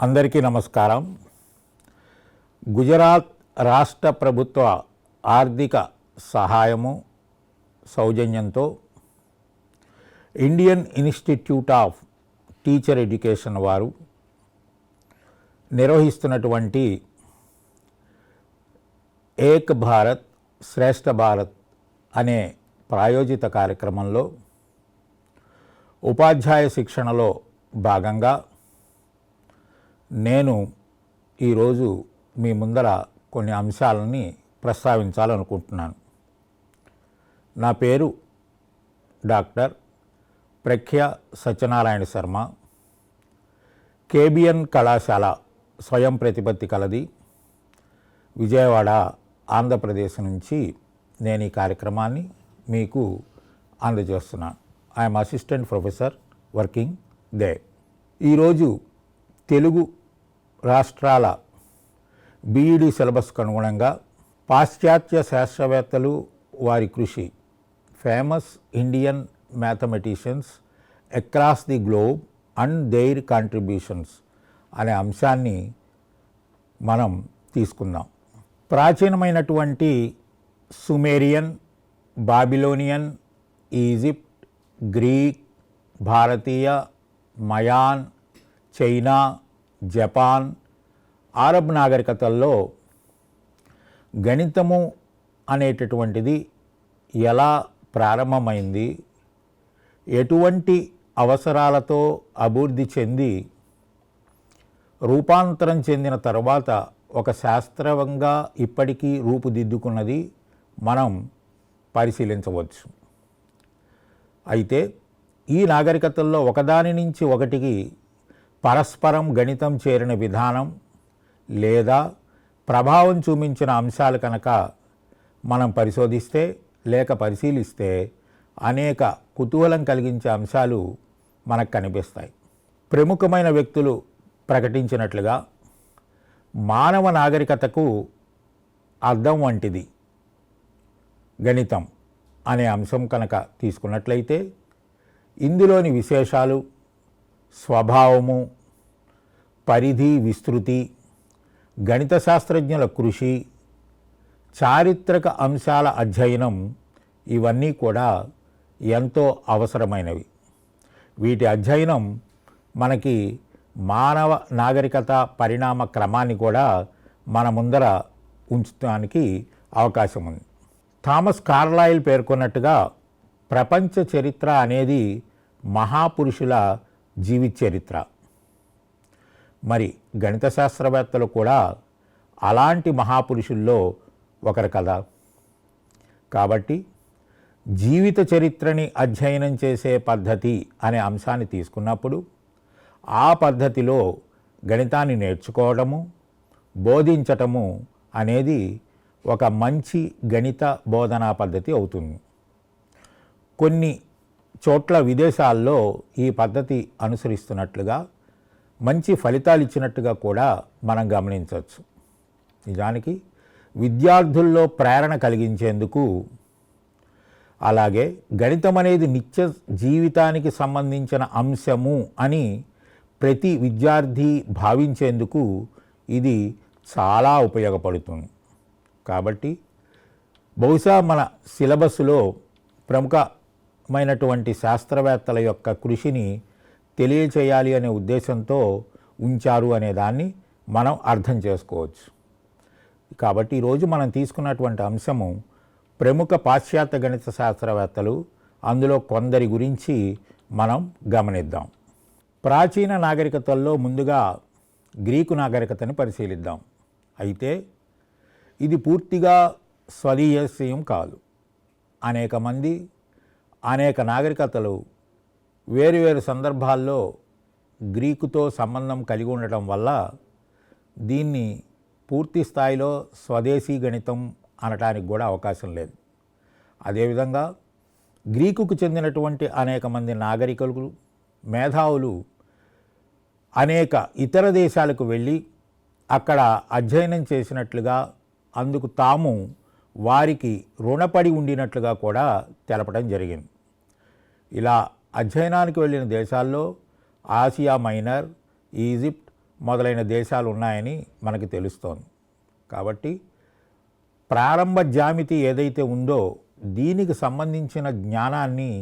అందరికీ నమస్కారం. గుజరాత్ రాష్ట్ర ప్రభుత్వ ఆర్థిక సహాయము సౌజన్యంతో Indian institute of teacher education వారు నిర్వహిస్తున్నటువంటి ఏక్ భారత్ శ్రేష్ఠ భారత్ అనే ప్రాయోజిత కార్యక్రమంలో ఉపాధ్యాయ శిక్షణలో భాగంగా నేను ఈరోజు మీ ముందర కొన్ని అంశాలని ప్రస్తావించాలనుకుంటున్నాను. నా పేరు డాక్టర్ ప్రఖ్య సత్యనారాయణ శర్మ. కేబిఎన్ కళాశాల స్వయం ప్రతిపత్తి కలది, విజయవాడ, ఆంధ్రప్రదేశ్ నుంచి నేను ఈ కార్యక్రమాన్ని మీకు అందజేస్తున్నాను. I'm assistant professor working there. ఈరోజు తెలుగు రాష్ట్రాల బీఈడీ సిలబస్కు అనుగుణంగా పాశ్చాత్య శాస్త్రవేత్తలు వారి కృషి, famous Indian mathematicians across the globe and their contributions అనే అంశాన్ని మనం తీసుకుందాం. ప్రాచీనమైనటువంటి సుమేరియన్, బాబిలోనియన్, ఈజిప్ట్, గ్రీక్, భారతీయ, మయాన్, చైనా, జపాన్, అరబ్ నాగరికతల్లో గణితము అనేటటువంటిది ఎలా ప్రారంభమైంది, ఎటువంటి అవసరాలతో అభివృద్ధి చెంది రూపాంతరం చెందిన తర్వాత ఒక శాస్త్రంగా ఇప్పటికీ రూపుదిద్దుకున్నది మనం పరిశీలించవచ్చు. అయితే ఈ నాగరికతల్లో ఒకదాని నుంచి ఒకటికి పరస్పరం గణితం చేరిన విధానం లేదా ప్రభావం చూపించిన అంశాలు కనుక మనం పరిశోధిస్తే లేక పరిశీలిస్తే అనేక కుతూహలం కలిగించే అంశాలు మనకు కనిపిస్తాయి. ప్రముఖమైన వ్యక్తులు ప్రకటించినట్లుగా మానవ నాగరికతకు అద్దం వంటిది గణితం అనే అంశం కనుక తీసుకున్నట్లయితే ఇందులోని విశేషాలు, స్వభావము, పరిధి, విస్తృతి, గణిత శాస్త్రజ్ఞుల కృషి, చారిత్రక అంశాల అధ్యయనం ఇవన్నీ కూడా ఎంతో అవసరమైనవి. వీటి అధ్యయనం మనకి మానవ నాగరికత పరిణామ క్రమాన్ని కూడా మన ముందర ఉంచడానికి అవకాశం ఉంది. థామస్ కార్లైల్ పేర్కొన్నట్టుగా ప్రపంచ చరిత్ర అనేది మహాపురుషుల జీవిత చరిత్ర. మరి గణిత శాస్త్రవేత్తలు కూడా అలాంటి మహాపురుషుల్లో ఒకరు కదా. కాబట్టి జీవిత చరిత్రని అధ్యయనం చేసే పద్ధతి అనే అంశాన్ని తీసుకున్నప్పుడు ఆ పద్ధతిలో గణితాన్ని నేర్చుకోవడము, బోధించటము అనేది ఒక మంచి గణిత బోధనా పద్ధతి అవుతుంది. కొన్ని చోట్ల విదేశాల్లో ఈ పద్ధతి అనుసరిస్తున్నట్లుగా మంచి ఫలితాలు ఇచ్చినట్టుగా కూడా మనం గమనించవచ్చు. నిజానికి విద్యార్థుల్లో ప్రేరణ కలిగించేందుకు, అలాగే గణితం అనేది నిత్య జీవితానికి సంబంధించిన అంశము అని ప్రతి విద్యార్థి భావించేందుకు ఇది చాలా ఉపయోగపడుతుంది. కాబట్టి బహుశా మన సిలబస్లో ప్రముఖమైనటువంటి శాస్త్రవేత్తల యొక్క కృషిని తెలియచేయాలి అనే ఉద్దేశంతో ఉంచారు అనే దాన్ని మనం అర్థం చేసుకోవచ్చు. కాబట్టి ఈరోజు మనం తీసుకున్నటువంటి అంశము ప్రముఖ పాశ్చాత్య గణిత శాస్త్రవేత్తలు, అందులో కొందరి గురించి మనం గమనిద్దాం. ప్రాచీన నాగరికతల్లో ముందుగా గ్రీకు నాగరికతని పరిశీలిద్దాం. అయితే ఇది పూర్తిగా స్వదేశీయం కాదు. అనేక మంది, అనేక నాగరికతలు వేరువేరు సందర్భాల్లో గ్రీకుతో సంబంధం కలిగి ఉండటం వల్ల దీన్ని పూర్తి స్థాయిలో స్వదేశీ గణితం అనటానికి కూడా అవకాశం లేదు. అదేవిధంగా గ్రీకుకు చెందినటువంటి అనేక మంది నాగరికులు, మేధావులు అనేక ఇతర దేశాలకు వెళ్ళి అక్కడ అధ్యయనం చేసినట్లుగా, అందుకు తాము వారికి రుణపడి ఉండినట్లుగా కూడా తెలపడం జరిగింది. ఇలా అధ్యయనానికి వెళ్ళిన దేశాల్లో ఆసియా మైనర్, ఈజిప్ట్, మొదలైన దేశాలు ఉన్నాయని మనకి తెలుస్తోంది. కాబట్టి ప్రారంభ జ్యామితి ఏదైతే ఉందో దీనికి సంబంధించిన జ్ఞానాన్ని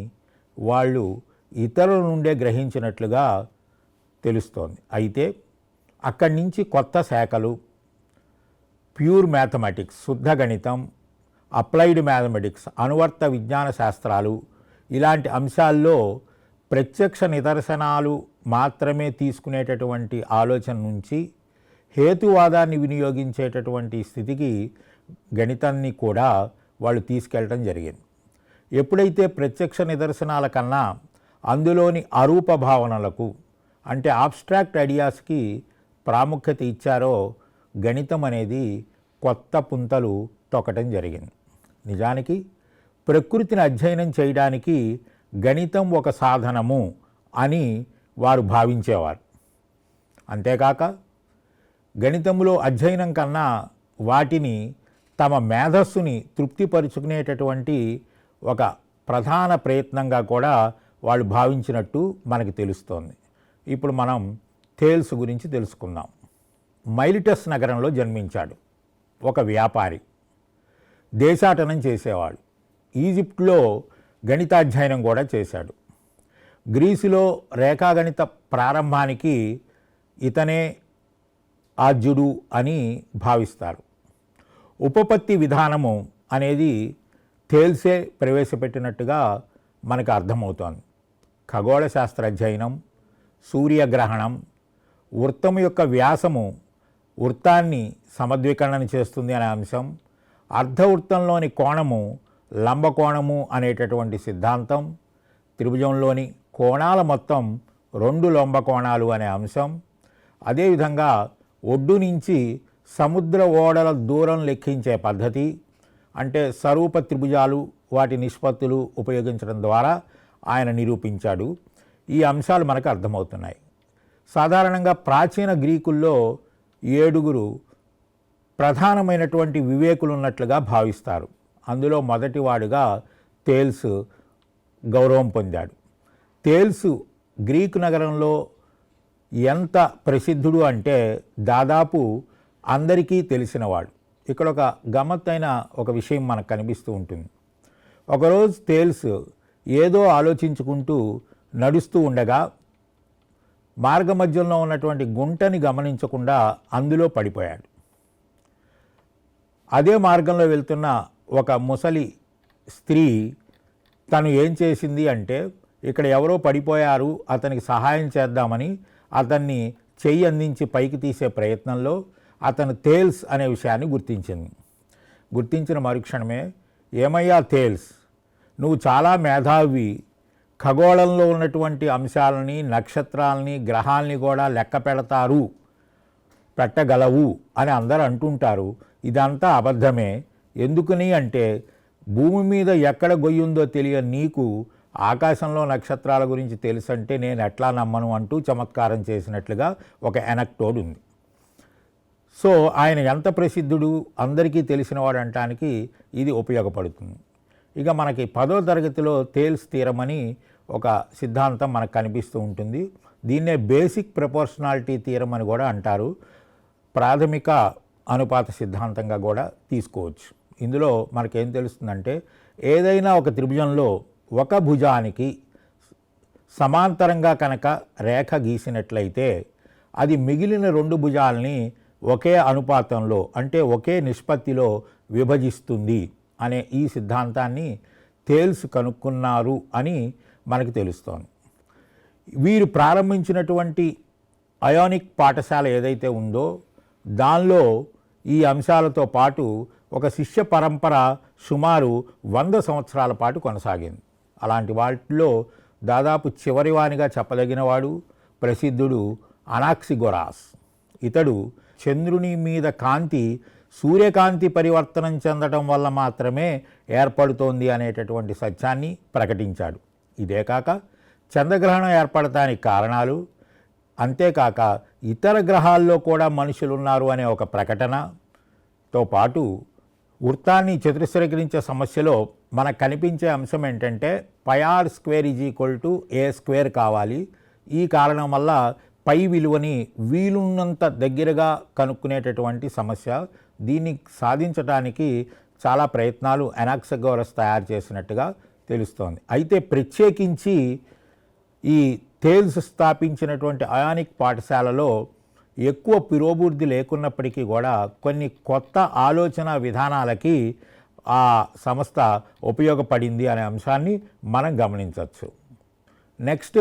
వాళ్ళు ఇతరుల నుండే గ్రహించినట్లుగా తెలుస్తోంది. అయితే అక్కడి నుంచి కొత్త శాఖలు ప్యూర్ మ్యాథమెటిక్స్, శుద్ధ గణితం, అప్లైడ్ మ్యాథమెటిక్స్, అనువర్త విజ్ఞాన శాస్త్రాలు ఇలాంటి అంశాల్లో ప్రత్యక్ష నిదర్శనాలు మాత్రమే తీసుకునేటటువంటి ఆలోచన నుంచి హేతువాదాన్ని వినియోగించేటటువంటి స్థితికి గణితాన్ని కూడా వాళ్ళు తీసుకెళ్ళడం జరిగింది. ఎప్పుడైతే ప్రత్యక్ష నిదర్శనాల కన్నా అందులోని అరూప భావనలకు అంటే ఆబ్స్ట్రాక్ట్ ఐడియాస్కి ప్రాముఖ్యత ఇచ్చారో గణితం అనేది కొత్త పుంతలు తొక్కటం జరిగింది. నిజానికి ప్రకృతిని అధ్యయనం చేయడానికి గణితం ఒక సాధనము అని వారు భావించేవారు. అంతేకాక గణితంలో అధ్యయనం కన్నా వాటిని తమ మేధస్సుని తృప్తిపరుచుకునేటటువంటి ఒక ప్రధాన ప్రయత్నంగా కూడా వాళ్ళు భావించినట్టు మనకి తెలుస్తోంది. ఇప్పుడు మనం థేల్స్ గురించి తెలుసుకుందాం. మైలిటస్ నగరంలో జన్మించాడు. ఒక వ్యాపారి, దేశాటనం చేసేవాడు. ఈజిప్ట్లో గణితాధ్యయనం కూడా చేశాడు. గ్రీసులో రేఖాగణిత ప్రారంభానికి ఇతనే ఆద్యుడు అని భావిస్తారు. ఉపపత్తి విధానము అనేది థేల్సే ప్రవేశపెట్టినట్టుగా మనకు అర్థమవుతోంది. ఖగోళ శాస్త్ర అధ్యయనం, సూర్యగ్రహణం, వృత్తము యొక్క వ్యాసము వృత్తాన్ని సమద్వికరణం చేస్తుంది అనే అంశం, అర్ధవృత్తంలోని కోణము లంబకోణము అనేటటువంటి సిద్ధాంతం, త్రిభుజంలోని కోణాల మొత్తం 2 లంబకోణాలు అనే అంశం, అదేవిధంగా ఒడ్డు నుంచి సముద్ర ఓడల దూరం లెక్కించే పద్ధతి, అంటే స్వరూప త్రిభుజాలు వాటి నిష్పత్తులు ఉపయోగించడం ద్వారా ఆయన నిరూపించాడు. ఈ అంశాలు మనకు అర్థమవుతున్నాయి. సాధారణంగా ప్రాచీన గ్రీకుల్లో 7 ప్రధానమైనటువంటి వివేకులు ఉన్నట్లుగా భావిస్తారు. అందులో మొదటివాడుగా థేల్స్ గౌరవం పొందాడు. థేల్స్ గ్రీకు నగరంలో ఎంత ప్రసిద్ధుడు అంటే దాదాపు అందరికీ తెలిసినవాడు. ఇక్కడ ఒక గమ్మత్తైన ఒక విషయం మనకు కనిపిస్తూ ఉంటుంది. ఒకరోజు థేల్స్ ఏదో ఆలోచించుకుంటూ నడుస్తూ ఉండగా మార్గమధ్యంలో ఉన్నటువంటి గుంటని గమనించకుండా అందులో పడిపోయాడు. అదే మార్గంలో వెళ్తున్న ఒక ముసలి స్త్రీ తను ఏం చేసింది అంటే, ఇక్కడ ఎవరో పడిపోయారు, అతనికి సహాయం చేద్దామని అతన్ని చెయ్యి అందించి పైకి తీసే ప్రయత్నంలో అతను థేల్స్ అనే విషయాన్ని గుర్తించింది. గుర్తించిన మరుక్షణమే, ఏమయ్యా థేల్స్, నువ్వు చాలా మేధావి, ఖగోళంలో ఉన్నటువంటి అంశాలని, నక్షత్రాలని, గ్రహాలని కూడా లెక్క పెట్టగలవు అని అందరూ అంటుంటారు. ఇదంతా అబద్ధమే. ఎందుకని అంటే, భూమి మీద ఎక్కడ గొయ్యుందో తెలియని నీకు ఆకాశంలో నక్షత్రాల గురించి తెలుసంటే నేను ఎట్లా నమ్మను అంటూ చమత్కారం చేసినట్లుగా ఒక ఎనక్టోడ్ ఉంది. సో ఆయన ఎంత ప్రసిద్ధుడు, అందరికీ తెలిసినవాడు అనటానికి ఇది ఉపయోగపడుతుంది. ఇక మనకి 10వ తరగతిలో థేల్స్ థియరం అని ఒక సిద్ధాంతం మనకు కనిపిస్తూ ఉంటుంది. దీన్నే బేసిక్ ప్రపోర్షనాలిటీ థియరం అని కూడా అంటారు. ప్రాథమిక అనుపాత సిద్ధాంతంగా కూడా తీసుకోవచ్చు. ఇందులో మనకేం తెలుస్తుందంటే, ఏదైనా ఒక త్రిభుజంలో ఒక భుజానికి సమాంతరంగా కనుక రేఖ గీసినట్లయితే అది మిగిలిన 2 భుజాలని ఒకే అనుపాతంలో అంటే ఒకే నిష్పత్తిలో విభజిస్తుంది అనే ఈ సిద్ధాంతాన్ని థేల్స్ కనుక్కున్నారు అని మనకు తెలుస్తోంది. వీరు ప్రారంభించినటువంటి అయానిక్ పాఠశాల ఏదైతే ఉందో దానిలో ఈ అంశాలతో పాటు ఒక శిష్య పరంపర సుమారు 100 సంవత్సరాల పాటు కొనసాగింది. అలాంటి వాటిలో దాదాపు చివరివానిగా చెప్పదగినవాడు ప్రసిద్ధుడు అనాక్సిగోరాస్. ఇతడు చంద్రుని మీద కాంతి సూర్యకాంతి పరివర్తనం చెందడం వల్ల మాత్రమే ఏర్పడుతోంది అనేటటువంటి సత్యాన్ని ప్రకటించాడు. ఇదే కాక చంద్రగ్రహణం ఏర్పడటానికి కారణాలు, అంతేకాక ఇతర గ్రహాల్లో కూడా మనుషులు ఉన్నారు అనే ఒక ప్రకటనతో పాటు వృత్తాన్ని చతురస్రీకరించే సమస్యలో మనకు కనిపించే అంశం ఏంటంటే πr² = a² కావాలి. ఈ కారణం వల్ల పై విలువని వీలున్నంత దగ్గరగా కనుక్కునేటటువంటి సమస్య. దీన్ని సాధించడానికి చాలా ప్రయత్నాలు అనాక్సగోరస్ తయారు చేసినట్టుగా తెలుస్తోంది. అయితే ప్రత్యేకించి ఈ థేల్స్ స్థాపించినటువంటి అయానిక్ పాఠశాలలో ఎక్కువ పురోభివృద్ధి లేకున్నప్పటికీ కూడా కొన్ని కొత్త ఆలోచన విధానాలకి ఆ సంస్థ ఉపయోగపడింది అనే అంశాన్ని మనం గమనించవచ్చు. నెక్స్ట్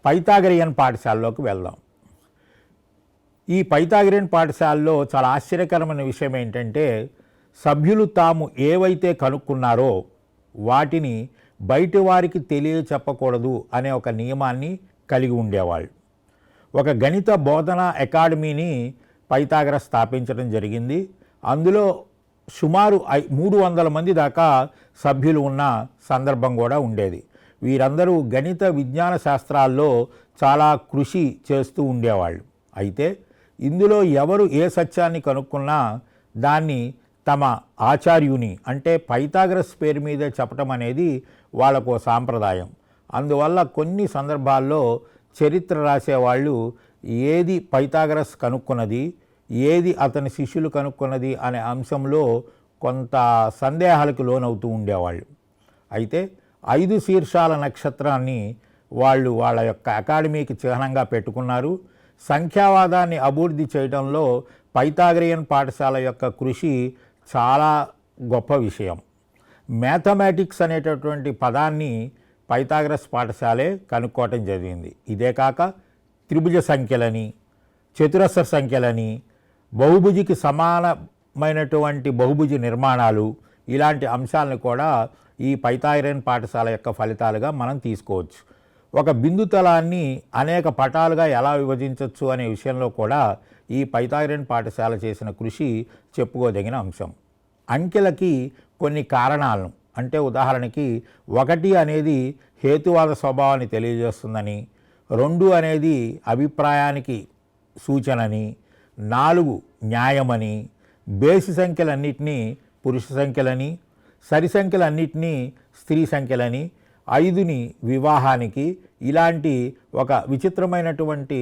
పైథాగరియన్ పాఠశాలలోకి వెళ్దాం. ఈ పైథాగరియన్ పాఠశాలలో చాలా ఆశ్చర్యకరమైన విషయం ఏంటంటే సభ్యులు తాము ఏవైతే కనుక్కున్నారో వాటిని బయటి వారికి తెలియచెప్పకూడదు అనే ఒక నియమాన్ని కలిగి ఉండేవాళ్ళు. ఒక గణిత బోధన అకాడమీని పైథాగరస్ స్థాపించడం జరిగింది. అందులో సుమారు 300 మంది దాకా సభ్యులు ఉన్న సందర్భం కూడా ఉండేది. వీరందరూ గణిత విజ్ఞాన శాస్త్రాల్లో చాలా కృషి చేస్తూ ఉండేవాళ్ళు. అయితే ఇందులో ఎవరు ఏ సత్యాన్ని కనుక్కున్నా దాన్ని తమ ఆచార్యుని అంటే పైథాగరస్ పేరు మీదే చెప్పటం అనేది వాళ్ళకు సాంప్రదాయం. అందువల్ల కొన్ని సందర్భాల్లో చరిత్ర రాసేవాళ్ళు ఏది పైథాగరస్ కనుక్కున్నది, ఏది అతని శిష్యులు కనుక్కున్నది అనే అంశంలో కొంత సందేహాలకు లోనవుతూ ఉండేవాళ్ళు. అయితే 5 శీర్షాల నక్షత్రాన్ని వాళ్ళు వాళ్ళ యొక్క అకాడమీకి చిహ్నంగా పెట్టుకున్నారు. సంఖ్యావాదాన్ని అభివృద్ధి చేయడంలో పైథాగరియన్ పాఠశాల యొక్క కృషి చాలా గొప్ప విషయం. మ్యాథమెటిక్స్ అనేటటువంటి పదాన్ని పైథాగరస్ పాఠశాలే కనుక్కోవటం జరిగింది. ఇదే కాక త్రిభుజ సంఖ్యలని, చతురస్ర సంఖ్యలని, బహుభుజికి సమానమైనటువంటి బహుభుజి నిర్మాణాలు, ఇలాంటి అంశాలను కూడా ఈ పైథాగరియన్ పాఠశాల యొక్క ఫలితాలుగా మనం తీసుకోవచ్చు. ఒక బిందుతలాన్ని అనేక పటాలుగా ఎలా విభజించవచ్చు అనే విషయంలో కూడా ఈ పైథాగరియన్ పాఠశాల చేసిన కృషి చెప్పుకోదగిన అంశం. అంకెలకి కొన్ని కారణాలను అంటే ఉదాహరణకి 1 అనేది హేతువాద స్వభావాన్ని తెలియజేస్తుందని, 2 అనేది అభిప్రాయానికి సూచనని, 4 న్యాయమని, బేసి సంఖ్యలన్నింటినీ పురుష సంఖ్యలని, సరి సంఖ్యలన్నింటినీ స్త్రీ సంఖ్యలని, 5ని వివాహానికి, ఇలాంటి ఒక విచిత్రమైనటువంటి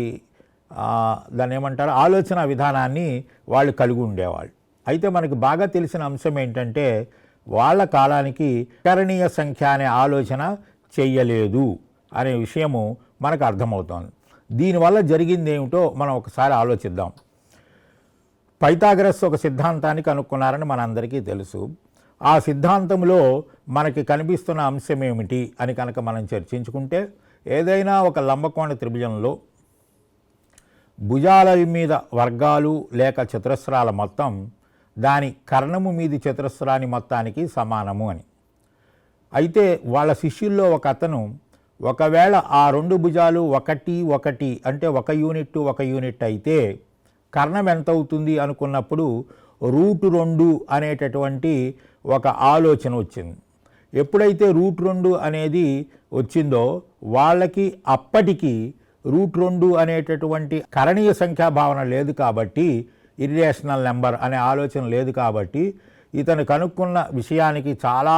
దాన్ని ఏమంటారు ఆలోచన విధానాన్ని వాళ్ళు కలిగి ఉండేవాళ్ళు. అయితే మనకు బాగా తెలిసిన అంశం ఏంటంటే వాళ్ళ కాలానికి కరణీయ సంఖ్య అనే ఆలోచన చెయ్యలేదు అనే విషయము మనకు అర్థమవుతోంది. దీనివల్ల జరిగింది ఏమిటో మనం ఒకసారి ఆలోచిద్దాం. పైథాగరస్ ఒక సిద్ధాంతాన్ని కనుక్కున్నారని మనందరికీ తెలుసు. ఆ సిద్ధాంతంలో మనకి కనిపిస్తున్న అంశం ఏమిటి అని కనుక మనం చర్చించుకుంటే, ఏదైనా ఒక లంబకోణ త్రిభుజంలో భుజాల మీద వర్గాలు లేక చతురస్రాల మొత్తం దాని కర్ణము మీది చతురస్రాని మొత్తానికి సమానము అని. అయితే వాళ్ళ శిష్యుల్లో ఒక అతను ఒకవేళ ఆ 2 భుజాలు 1 1 అంటే 1 యూనిట్ 1 యూనిట్ అయితే కర్ణం ఎంత అవుతుంది అనుకున్నప్పుడు √2 అనేటటువంటి ఒక ఆలోచన వచ్చింది. ఎప్పుడైతే √2 అనేది వచ్చిందో వాళ్ళకి అప్పటికి √2 అనేటటువంటి కరణీయ సంఖ్యా భావన లేదు కాబట్టి, ఇర్రేషనల్ నెంబర్ అనే ఆలోచన లేదు కాబట్టి ఇతను కనుక్కున్న విషయానికి చాలా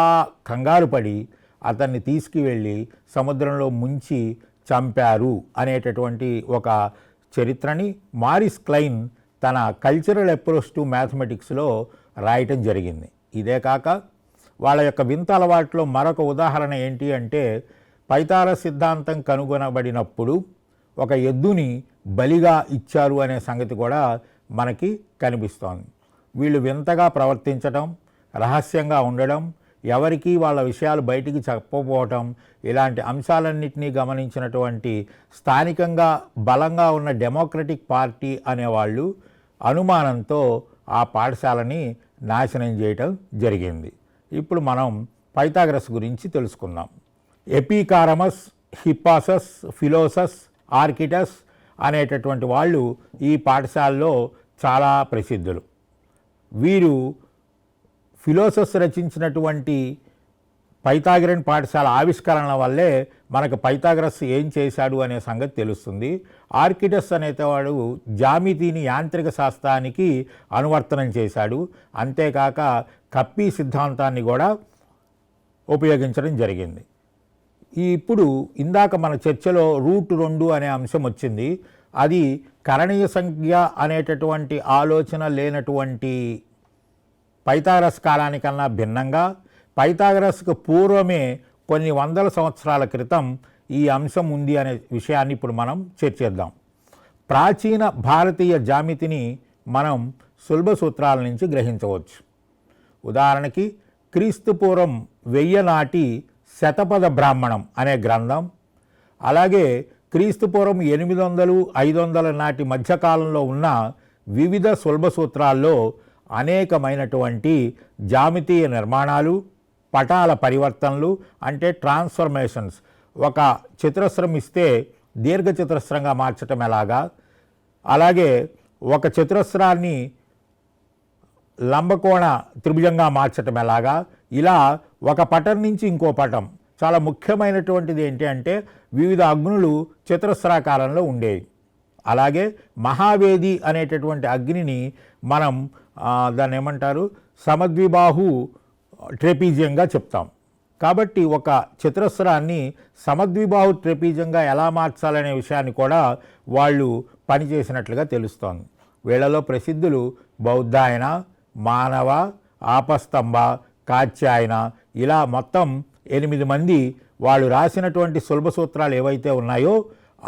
కంగారు పడి అతన్ని తీసుకువెళ్ళి సముద్రంలో ముంచి చంపారు అనేటటువంటి ఒక చరిత్రని మారిస్ క్లైన్ తన కల్చరల్ అప్రోచ్ టు మ్యాథమెటిక్స్లో రాయటం జరిగింది. ఇదే కాక వాళ్ళ యొక్క వింత అలవాట్లో మరొక ఉదాహరణ ఏంటి అంటే, పైథాగరస్ సిద్ధాంతం కనుగొనబడినప్పుడు ఒక ఎద్దుని బలిగా ఇచ్చారు అనే సంగతి కూడా మనకి కనిపిస్తోంది. వీళ్ళు వింతగా ప్రవర్తించడం, రహస్యంగా ఉండడం, ఎవరికి వాళ్ళ విషయాలు బయటికి చెప్పకపోవటం, ఇలాంటి అంశాలన్నింటినీ గమనించినటువంటి స్థానికంగా బలంగా ఉన్న డెమోక్రటిక్ పార్టీ అనేవాళ్ళు అనుమానంతో ఆ పాఠశాలని నాశనం చేయటం జరిగింది. ఇప్పుడు మనం పైథాగరస్ గురించి తెలుసుకుందాం. ఎపికారమస్, హిప్పాసస్, ఫిలోసస్, ఆర్కిటస్ అనేటటువంటి వాళ్ళు ఈ పాఠశాలలో చాలా ప్రసిద్ధులు. వీరు ఫిలోసస్ రచించినటువంటి పైథాగరన్ పాఠశాల ఆవిష్కరణల వల్లే మనకు పైథాగరస్ ఏం చేశాడు అనే సంగతి తెలుస్తుంది. ఆర్కిటస్ అనేవాడు జామితిని యాంత్రిక శాస్త్రానికి అనువర్తనం చేశాడు. అంతేకాక కప్పీ సిద్ధాంతాన్ని కూడా ఉపయోగించడం జరిగింది. ఇప్పుడు ఇందాక మన చర్చలో √2 అనే అంశం వచ్చింది. అది కరణీయ సంఖ్య అనేటటువంటి ఆలోచన లేనటువంటి పైథాగరస్ కాలానికన్నా భిన్నంగా పైథాగరస్కు పూర్వమే కొన్ని వందల సంవత్సరాల క్రితం ఈ అంశం ఉంది అనే విషయాన్ని ఇప్పుడు మనం చర్చిద్దాం. ప్రాచీన భారతీయ జ్యామితిని మనం సులభ సూత్రాల నుంచి గ్రహించవచ్చు. ఉదాహరణకి క్రీస్తుపూర్వం 1000 నాటి శతపథ బ్రాహ్మణం అనే గ్రంథం, అలాగే క్రీస్తుపూర్వం 800, 500 నాటి మధ్యకాలంలో ఉన్న వివిధ సులభ సూత్రాల్లో అనేకమైనటువంటి జామితీయ నిర్మాణాలు, పటాల పరివర్తనలు అంటే ట్రాన్స్ఫర్మేషన్స్, ఒక చతురస్రం ఇస్తే దీర్ఘ చతురస్రంగా మార్చటం ఎలాగా, అలాగే ఒక చతురస్రాన్ని లంబకోణ త్రిభుజంగా మార్చటం ఎలాగా, ఇలా ఒక పటం నుంచి ఇంకో పటం. చాలా ముఖ్యమైనటువంటిది ఏంటి అంటే వివిధ అగ్నులు చతురస్రాకారంలో ఉండేవి. అలాగే మహావేది అనేటటువంటి అగ్నిని మనం దాన్ని ఏమంటారు సమద్విబాహు ట్రెపీజియంగా చెప్తాం. కాబట్టి ఒక చతురస్రాన్ని సమద్విబాహు ట్రెపీజియంగా ఎలా మార్చాలనే విషయాన్ని కూడా వాళ్ళు పనిచేసినట్లుగా తెలుస్తోంది. వీళ్ళలో ప్రసిద్ధులు బౌద్ధాయన, మానవ, ఆపస్తంభ, కాత్యాయన, ఇలా మొత్తం 8 మంది వాళ్ళు రాసినటువంటి సులభ సూత్రాలు ఏవైతే ఉన్నాయో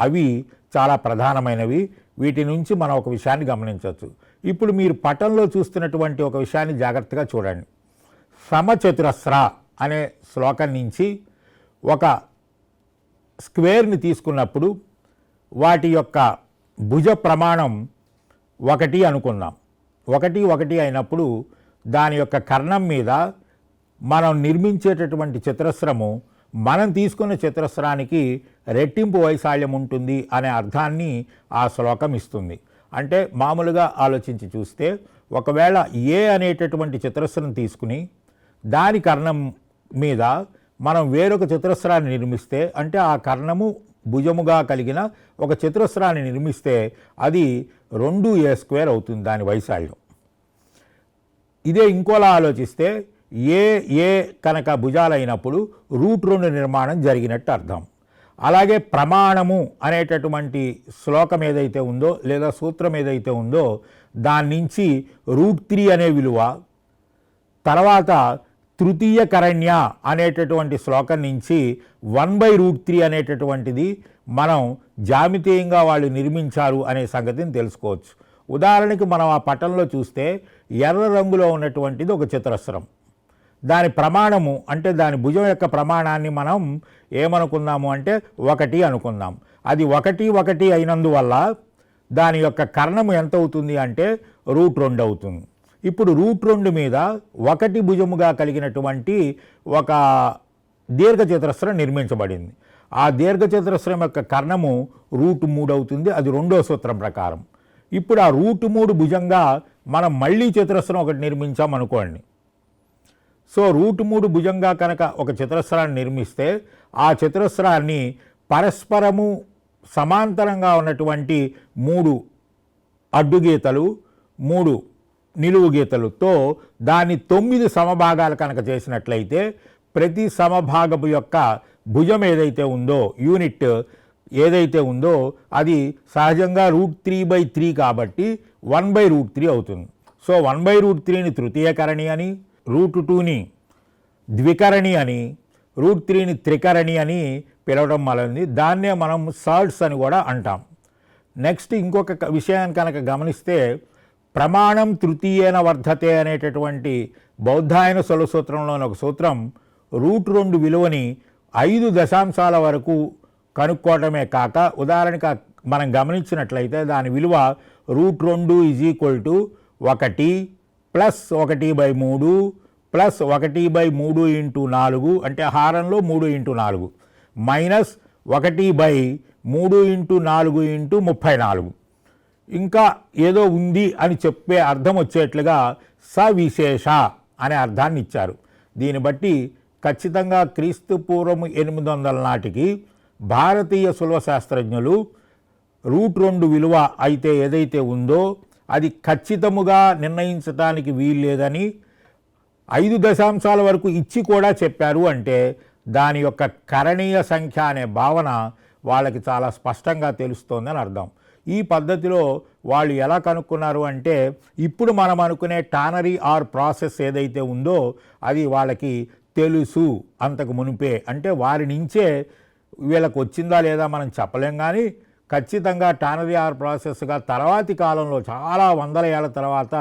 అవి చాలా ప్రధానమైనవి. వీటి నుంచి మనం ఒక విషయాన్ని గమనించవచ్చు. ఇప్పుడు మీరు పటంలో చూస్తున్నటువంటి ఒక విషయాన్ని జాగ్రత్తగా చూడండి. సమచతురస్ర అనే శ్లోకం నుంచి ఒక స్క్వేర్ని తీసుకున్నప్పుడు వాటి యొక్క భుజ ప్రమాణం 1 అనుకుందాం. 1 1 అయినప్పుడు దాని యొక్క కర్ణం మీద మనం నిర్మించేటటువంటి చతురస్రము మనం తీసుకున్న చతురస్రానికి రెట్టింపు వైశాల్యం ఉంటుంది అనే అర్థాన్ని ఆ శ్లోకం ఇస్తుంది. అంటే మామూలుగా ఆలోచించి చూస్తే ఒకవేళ ఏ అనేటటువంటి చతురస్రం తీసుకుని దాని కర్ణం మీద మనం వేరొక చతురస్రాన్ని నిర్మిస్తే, అంటే ఆ కర్ణము భుజముగా కలిగిన ఒక చతురస్రాన్ని నిర్మిస్తే అది 2a² అవుతుంది దాని వైశాల్యం. ఇదే ఇంకోలా ఆలోచిస్తే ఏ కనుక భుజాలైనప్పుడు √2 నిర్మాణం జరిగినట్టు అర్థం. అలాగే ప్రమాణము అనేటటువంటి శ్లోకం ఏదైతే ఉందో లేదా సూత్రం ఏదైతే ఉందో దాని నుంచి √3 అనే విలువ, తర్వాత తృతీయ కరణ్య అనేటటువంటి శ్లోకం నుంచి 1/√3 అనేటటువంటిది మనం జామితీయంగా వాళ్ళు నిర్మించారు అనే సంగతిని తెలుసుకోవచ్చు. ఉదాహరణకి మనం ఆ పటంలో చూస్తే ఎర్ర రంగులో ఉన్నటువంటిది ఒక చతురస్రం. దాని ప్రమాణము అంటే దాని భుజం యొక్క ప్రమాణాన్ని మనం ఏమనుకుందాము అంటే 1 అనుకుందాం. అది 1 1 అయినందువల్ల దాని యొక్క కర్ణము ఎంత అవుతుంది అంటే √2 అవుతుంది. ఇప్పుడు √2 మీద 1 భుజముగా కలిగినటువంటి ఒక దీర్ఘ చతురస్రం నిర్మించబడింది. ఆ దీర్ఘ చతురస్రం యొక్క కర్ణము √3 అవుతుంది. అది 2వ సూత్రం ప్రకారం. ఇప్పుడు ఆ √3 భుజంగా మనం మళ్ళీ చతురస్రం ఒకటి నిర్మించాం అనుకోండి. సో √3 భుజంగా కనుక ఒక చతురస్రాన్ని నిర్మిస్తే ఆ చతురస్రాన్ని పరస్పరము సమాంతరంగా ఉన్నటువంటి 3 అడ్డుగీతలు, 3 నిలువు గీతలతో దాన్ని 9 సమభాగాలు కనుక చేసినట్లయితే ప్రతి సమభాగపు యొక్క భుజం ఏదైతే ఉందో, యూనిట్ ఏదైతే ఉందో అది సహజంగా √3/3 కాబట్టి 1/√3 అవుతుంది. సో 1/√3ని తృతీయకరణి అని, √2ని ద్వికరణి అని, √3ని త్రికరణి అని పిలవడం వలన దాన్నే మనం సర్డ్స్ అని కూడా అంటాం. నెక్స్ట్ ఇంకొక విషయాన్ని కనుక గమనిస్తే ప్రమాణం తృతీయేన వర్ధతే అనేటటువంటి బౌద్ధాయన సులభ సూత్రంలోని ఒక సూత్రం √2 విలువని 5 దశాంశాల వరకు కనుక్కోవటమే కాక, ఉదాహరణకి మనం గమనించినట్లయితే దాని విలువ √2 = 1 ప్లస్ 1/3 ప్లస్ 1/3 × 4 అంటే హారంలో 3 × 4 మైనస్ 1/3 × 4 × 34 ఇంకా ఏదో ఉంది అని చెప్పే అర్థం వచ్చేట్లుగా సవిశేష అనే అర్థాన్ని ఇచ్చారు. దీన్ని బట్టి ఖచ్చితంగా క్రీస్తు పూర్వం 800 నాటికి భారతీయ సులభ శాస్త్రజ్ఞులు √2 విలువ అయితే ఏదైతే ఉందో అది ఖచ్చితముగా నిర్ణయించడానికి వీల్లేదని 5 దశాంశాల వరకు ఇచ్చి కూడా చెప్పారు. అంటే దాని యొక్క కరణీయ సంఖ్య అనే భావన వాళ్ళకి చాలా స్పష్టంగా తెలుస్తోందని అర్థం. ఈ పద్ధతిలో వాళ్ళు ఎలా కనుక్కున్నారు అంటే ఇప్పుడు మనం అనుకునే టానరీ ఆర్ ప్రాసెస్ ఏదైతే ఉందో అది వాళ్ళకి తెలుసు అంతకు మునిపే. అంటే వారి నుంచే వీళ్ళకి వచ్చిందా లేదా మనం చెప్పలేం, కానీ ఖచ్చితంగా టానరీ ఆర్ ప్రాసెస్గా తర్వాతి కాలంలో చాలా వందల ఏళ్ల తర్వాత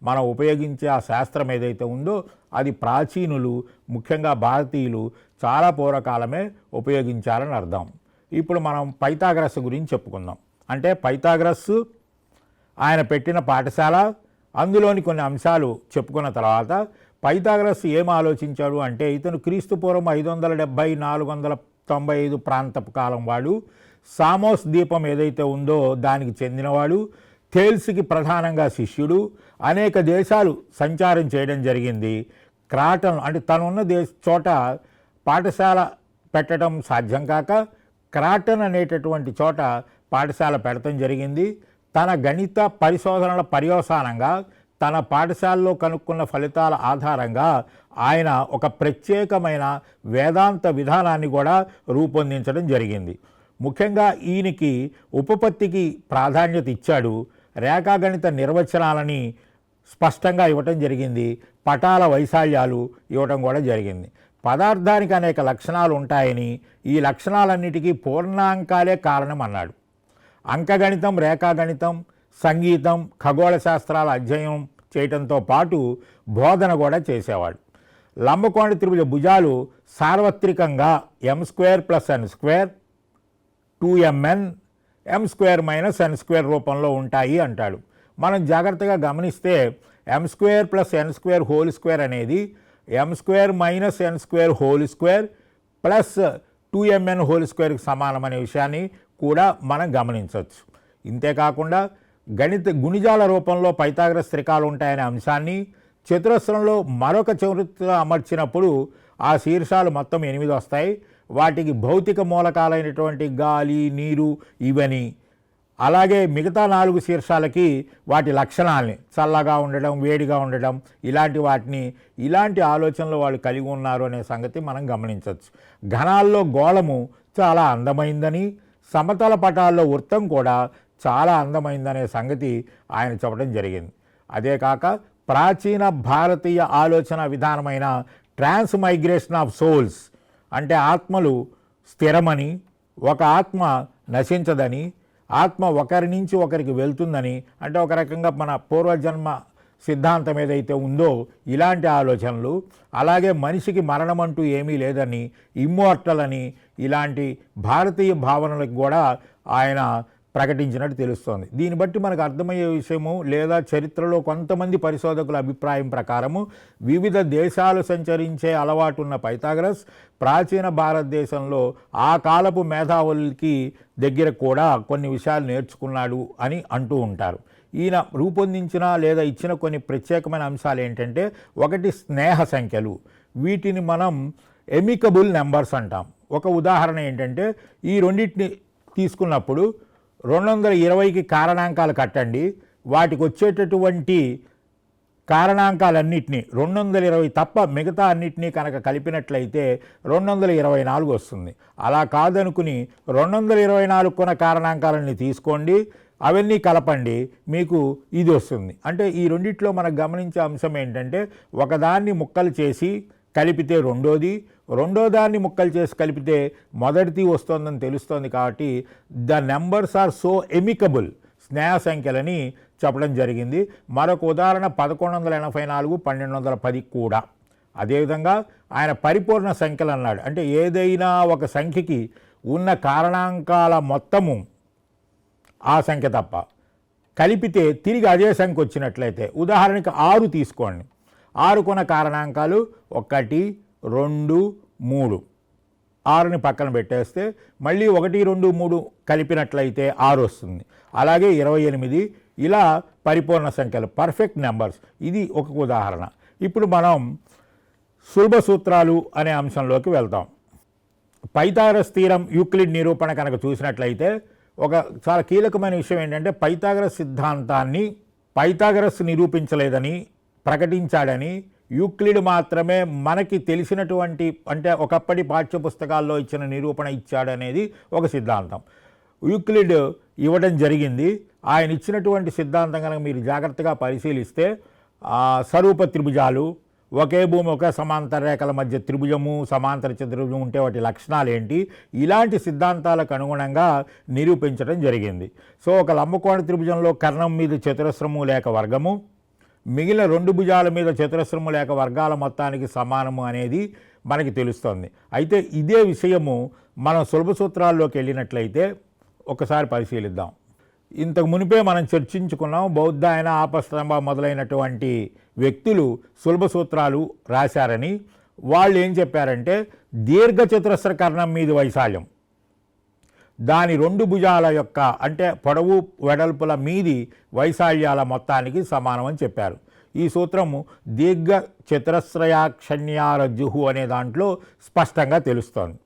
మనం ఉపయోగించే ఆ శాస్త్రం ఏదైతే ఉందో అది ప్రాచీనులు, ముఖ్యంగా భారతీయులు చాలా పూర్వకాలమే ఉపయోగించారని అర్థం. ఇప్పుడు మనం పైథాగరస్ గురించి చెప్పుకుందాం. అంటే పైథాగరస్ ఆయన పెట్టిన పాఠశాల, అందులోని కొన్ని అంశాలు చెప్పుకున్న తర్వాత పైథాగరస్ ఏం ఆలోచించాడు అంటే ఇతను క్రీస్తుపూర్వం 570-495 ప్రాంతపు కాలం వాడు. సామోస్ ద్వీపం ఏదైతే ఉందో దానికి చెందినవాడు. థేల్స్కి ప్రధానంగా శిష్యుడు. అనేక దేశాలు సంచారం చేయడం జరిగింది. క్రాటన్ అంటే తనున్న చోట పాఠశాల పెట్టడం సాధ్యం కాక క్రాటన్ అనేటటువంటి చోట పాఠశాల పెడతం జరిగింది. తన గణిత పరిశోధనల పర్యవసానంగా తన పాఠశాలలో కనుక్కున్న ఫలితాల ఆధారంగా ఆయన ఒక ప్రత్యేకమైన వేదాంత విధానాన్ని కూడా రూపొందించడం జరిగింది. ముఖ్యంగా ఈయనకి ఉపపత్తికి ప్రాధాన్యత ఇచ్చాడు. రేఖాగణిత నిర్వచనాలని స్పష్టంగా ఇవ్వటం జరిగింది. పటాల వైశాల్యాలు ఇవ్వటం కూడా జరిగింది. పదార్థానికి అనేక లక్షణాలు ఉంటాయని, ఈ లక్షణాలన్నిటికీ పూర్ణాంకాలే కారణం అన్నాడు. అంకగణితం, రేఖాగణితం, సంగీతం, ఖగోళ శాస్త్రాల అధ్యయనం చేయటంతో పాటు బోధన కూడా చేసేవాడు. లంబకోణ త్రిభుజ భుజాలు సార్వత్రికంగా m² + n² 2mn m² - n² రూపంలో ఉంటాయి అంటాడు. మనం జాగ్రత్తగా గమనిస్తే m² + n² హోల్ స్క్వేర్ అనేది m² - n² plus 2mn whole స్క్వేర్కి సమానం అనే విషయాన్ని కూడా మనం గమనించవచ్చు. ఇంతేకాకుండా గుణిజాల రూపంలో పైథాగరస్ త్రికాలు ఉంటాయనే అంశాన్ని, చతురస్రంలో మరొక చతురస్రం అమర్చినప్పుడు ఆ శీర్షాలు మొత్తం 8 వస్తాయి. వాటికి భౌతిక మూలకాలైనటువంటి గాలి, నీరు ఇవని, అలాగే మిగతా 4 శీర్షాలకి వాటి లక్షణాలని, చల్లగా ఉండడం, వేడిగా ఉండడం, ఇలాంటి ఆలోచనలు వాళ్ళు కలిగి ఉన్నారు అనే సంగతి మనం గమనించవచ్చు. ఘనాల్లో గోళము చాలా అందమైందని, సమతల పటాల్లో వృత్తం కూడా చాలా అందమైందనే సంగతి ఆయన చెప్పడం జరిగింది. అదే కాక ప్రాచీన భారతీయ ఆలోచన విధానమైన ట్రాన్స్మైగ్రేషన్ ఆఫ్ సోల్స్ అంటే ఆత్మలు స్థిరమని, ఒక ఆత్మ నశించదని, ఆత్మ ఒకరి నుంచి ఒకరికి వెళ్తుందని, అంటే ఒక రకంగా మన పూర్వజన్మ సిద్ధాంతం ఏదైతే ఉందో ఇలాంటి ఆలోచనలు, అలాగే మనిషికి మరణం అంటూ ఏమీ లేదని, ఇమ్మోర్టల్ అని, ఇలాంటి భారతీయ భావనలకు కూడా ఆయన ప్రకటించినట్టు తెలుస్తోంది. దీన్ని బట్టి మనకు అర్థమయ్యే విషయము, లేదా చరిత్రలో కొంతమంది పరిశోధకుల అభిప్రాయం ప్రకారము వివిధ దేశాలు సంచరించే అలవాటున్న పైథాగరస్ ప్రాచీన భారతదేశంలో ఆ కాలపు మేధావులకి దగ్గర కూడా కొన్ని విషయాలు నేర్చుకున్నాడు అని అంటూ ఉంటారు. ఈయన రూపొందించిన లేదా ఇచ్చిన కొన్ని ప్రత్యేకమైన అంశాలు ఏంటంటే, ఒకటి స్నేహ సంఖ్యలు. వీటిని మనం ఎమికబుల్ నెంబర్స్ అంటాం. ఒక ఉదాహరణ ఏంటంటే, ఈ రెండింటిని తీసుకున్నప్పుడు 220కి కారణాంకాలు కట్టండి, వాటికి వచ్చేటటువంటి కారణాంకాలన్నింటినీ 220 తప్ప మిగతా అన్నిటినీ కనుక కలిపినట్లయితే 224 వస్తుంది. అలా కాదనుకుని 224 కొన కారణాంకాలన్నీ తీసుకోండి, అవన్నీ కలపండి, మీకు ఇది వస్తుంది. అంటే ఈ రెండిట్లో మనకు గమనించే అంశం ఏంటంటే, ఒకదాన్ని ముక్కలు చేసి కలిపితే రెండో దాన్ని ముక్కలు చేసి కలిపితే మొదటిది వస్తుందని తెలుస్తోంది. కాబట్టి the numbers are so amicable, స్నేహ సంఖ్యలని చెప్పడం జరిగింది. మరొక ఉదాహరణ 1184, 1210 కూడా. అదేవిధంగా ఆయన పరిపూర్ణ సంఖ్యలు అన్నాడు. అంటే ఏదైనా ఒక సంఖ్యకి ఉన్న కారణాంకాల మొత్తము ఆ సంఖ్య తప్ప కలిపితే తిరిగి అదే సంఖ్య వచ్చినట్లయితే, ఉదాహరణకి 6 తీసుకోండి, 6 కొన కారణాంకాలు 1, 2, 3, 6ని పక్కన పెట్టేస్తే మళ్ళీ 1, 2, 3 కలిపినట్లయితే 6 వస్తుంది. అలాగే 28, ఇలా పరిపూర్ణ సంఖ్యలు, పర్ఫెక్ట్ నెంబర్స్. ఇది ఒక ఉదాహరణ. ఇప్పుడు మనం సులభ సూత్రాలు అనే అంశంలోకి వెళ్తాం. పైథాగరస్ థీరం, యూక్లిడ్ నిరూపణ కనుక చూసినట్లయితే ఒక చాలా కీలకమైన విషయం ఏంటంటే, పైథాగరస్ సిద్ధాంతాన్ని పైథాగరస్ నిరూపించలేదని, ప్రకటించాడని, యూక్లిడ్ మాత్రమే మనకి తెలిసినటువంటి, అంటే ఒకప్పటి పాఠ్యపుస్తకాల్లో ఇచ్చిన నిరూపణ ఇచ్చాడనేది ఒక సిద్ధాంతం. యూక్లిడ్ ఇవ్వడం జరిగింది. ఆయన ఇచ్చినటువంటి సిద్ధాంతం కనుక మీరు జాగ్రత్తగా పరిశీలిస్తే స్వరూప త్రిభుజాలు, ఒకే భూమి ఒకే సమాంతర రేఖల మధ్య త్రిభుజము, సమాంతర చతుర్భుజం ఉంటే వాటి లక్షణాలు ఏంటి, ఇలాంటి సిద్ధాంతాలకు అనుగుణంగా నిరూపించడం జరిగింది. సో ఒక లంబకోణ త్రిభుజంలో కర్ణం మీద చతురస్రము లేక వర్గము, మిగిలిన 2 భుజాల మీద చతురస్రము లేక వర్గాల మొత్తానికి సమానము అనేది మనకి తెలుస్తోంది. అయితే ఇదే విషయము మనం సులభ సూత్రాల్లోకి వెళ్ళినట్లయితే ఒకసారి పరిశీలిద్దాం. ఇంతకు మునిపే మనం చర్చించుకున్నాం, బౌద్ధాయన, ఆపస్తంభ మొదలైనటువంటి వ్యక్తులు సులభ సూత్రాలు రాశారని. వాళ్ళు ఏం చెప్పారంటే దీర్ఘచతురస్ర కర్ణం మీద వైశాల్యం దాని 2 భుజాల యొక్క అంటే పొడవు వెడల్పుల మీది వైశాల్యాల మొత్తానికి సమానం అని చెప్పారు. ఈ సూత్రము దీర్ఘ చతురస్రయాక్షణ్యారజ్జుహు అనే దాంట్లో స్పష్టంగా తెలుస్తోంది.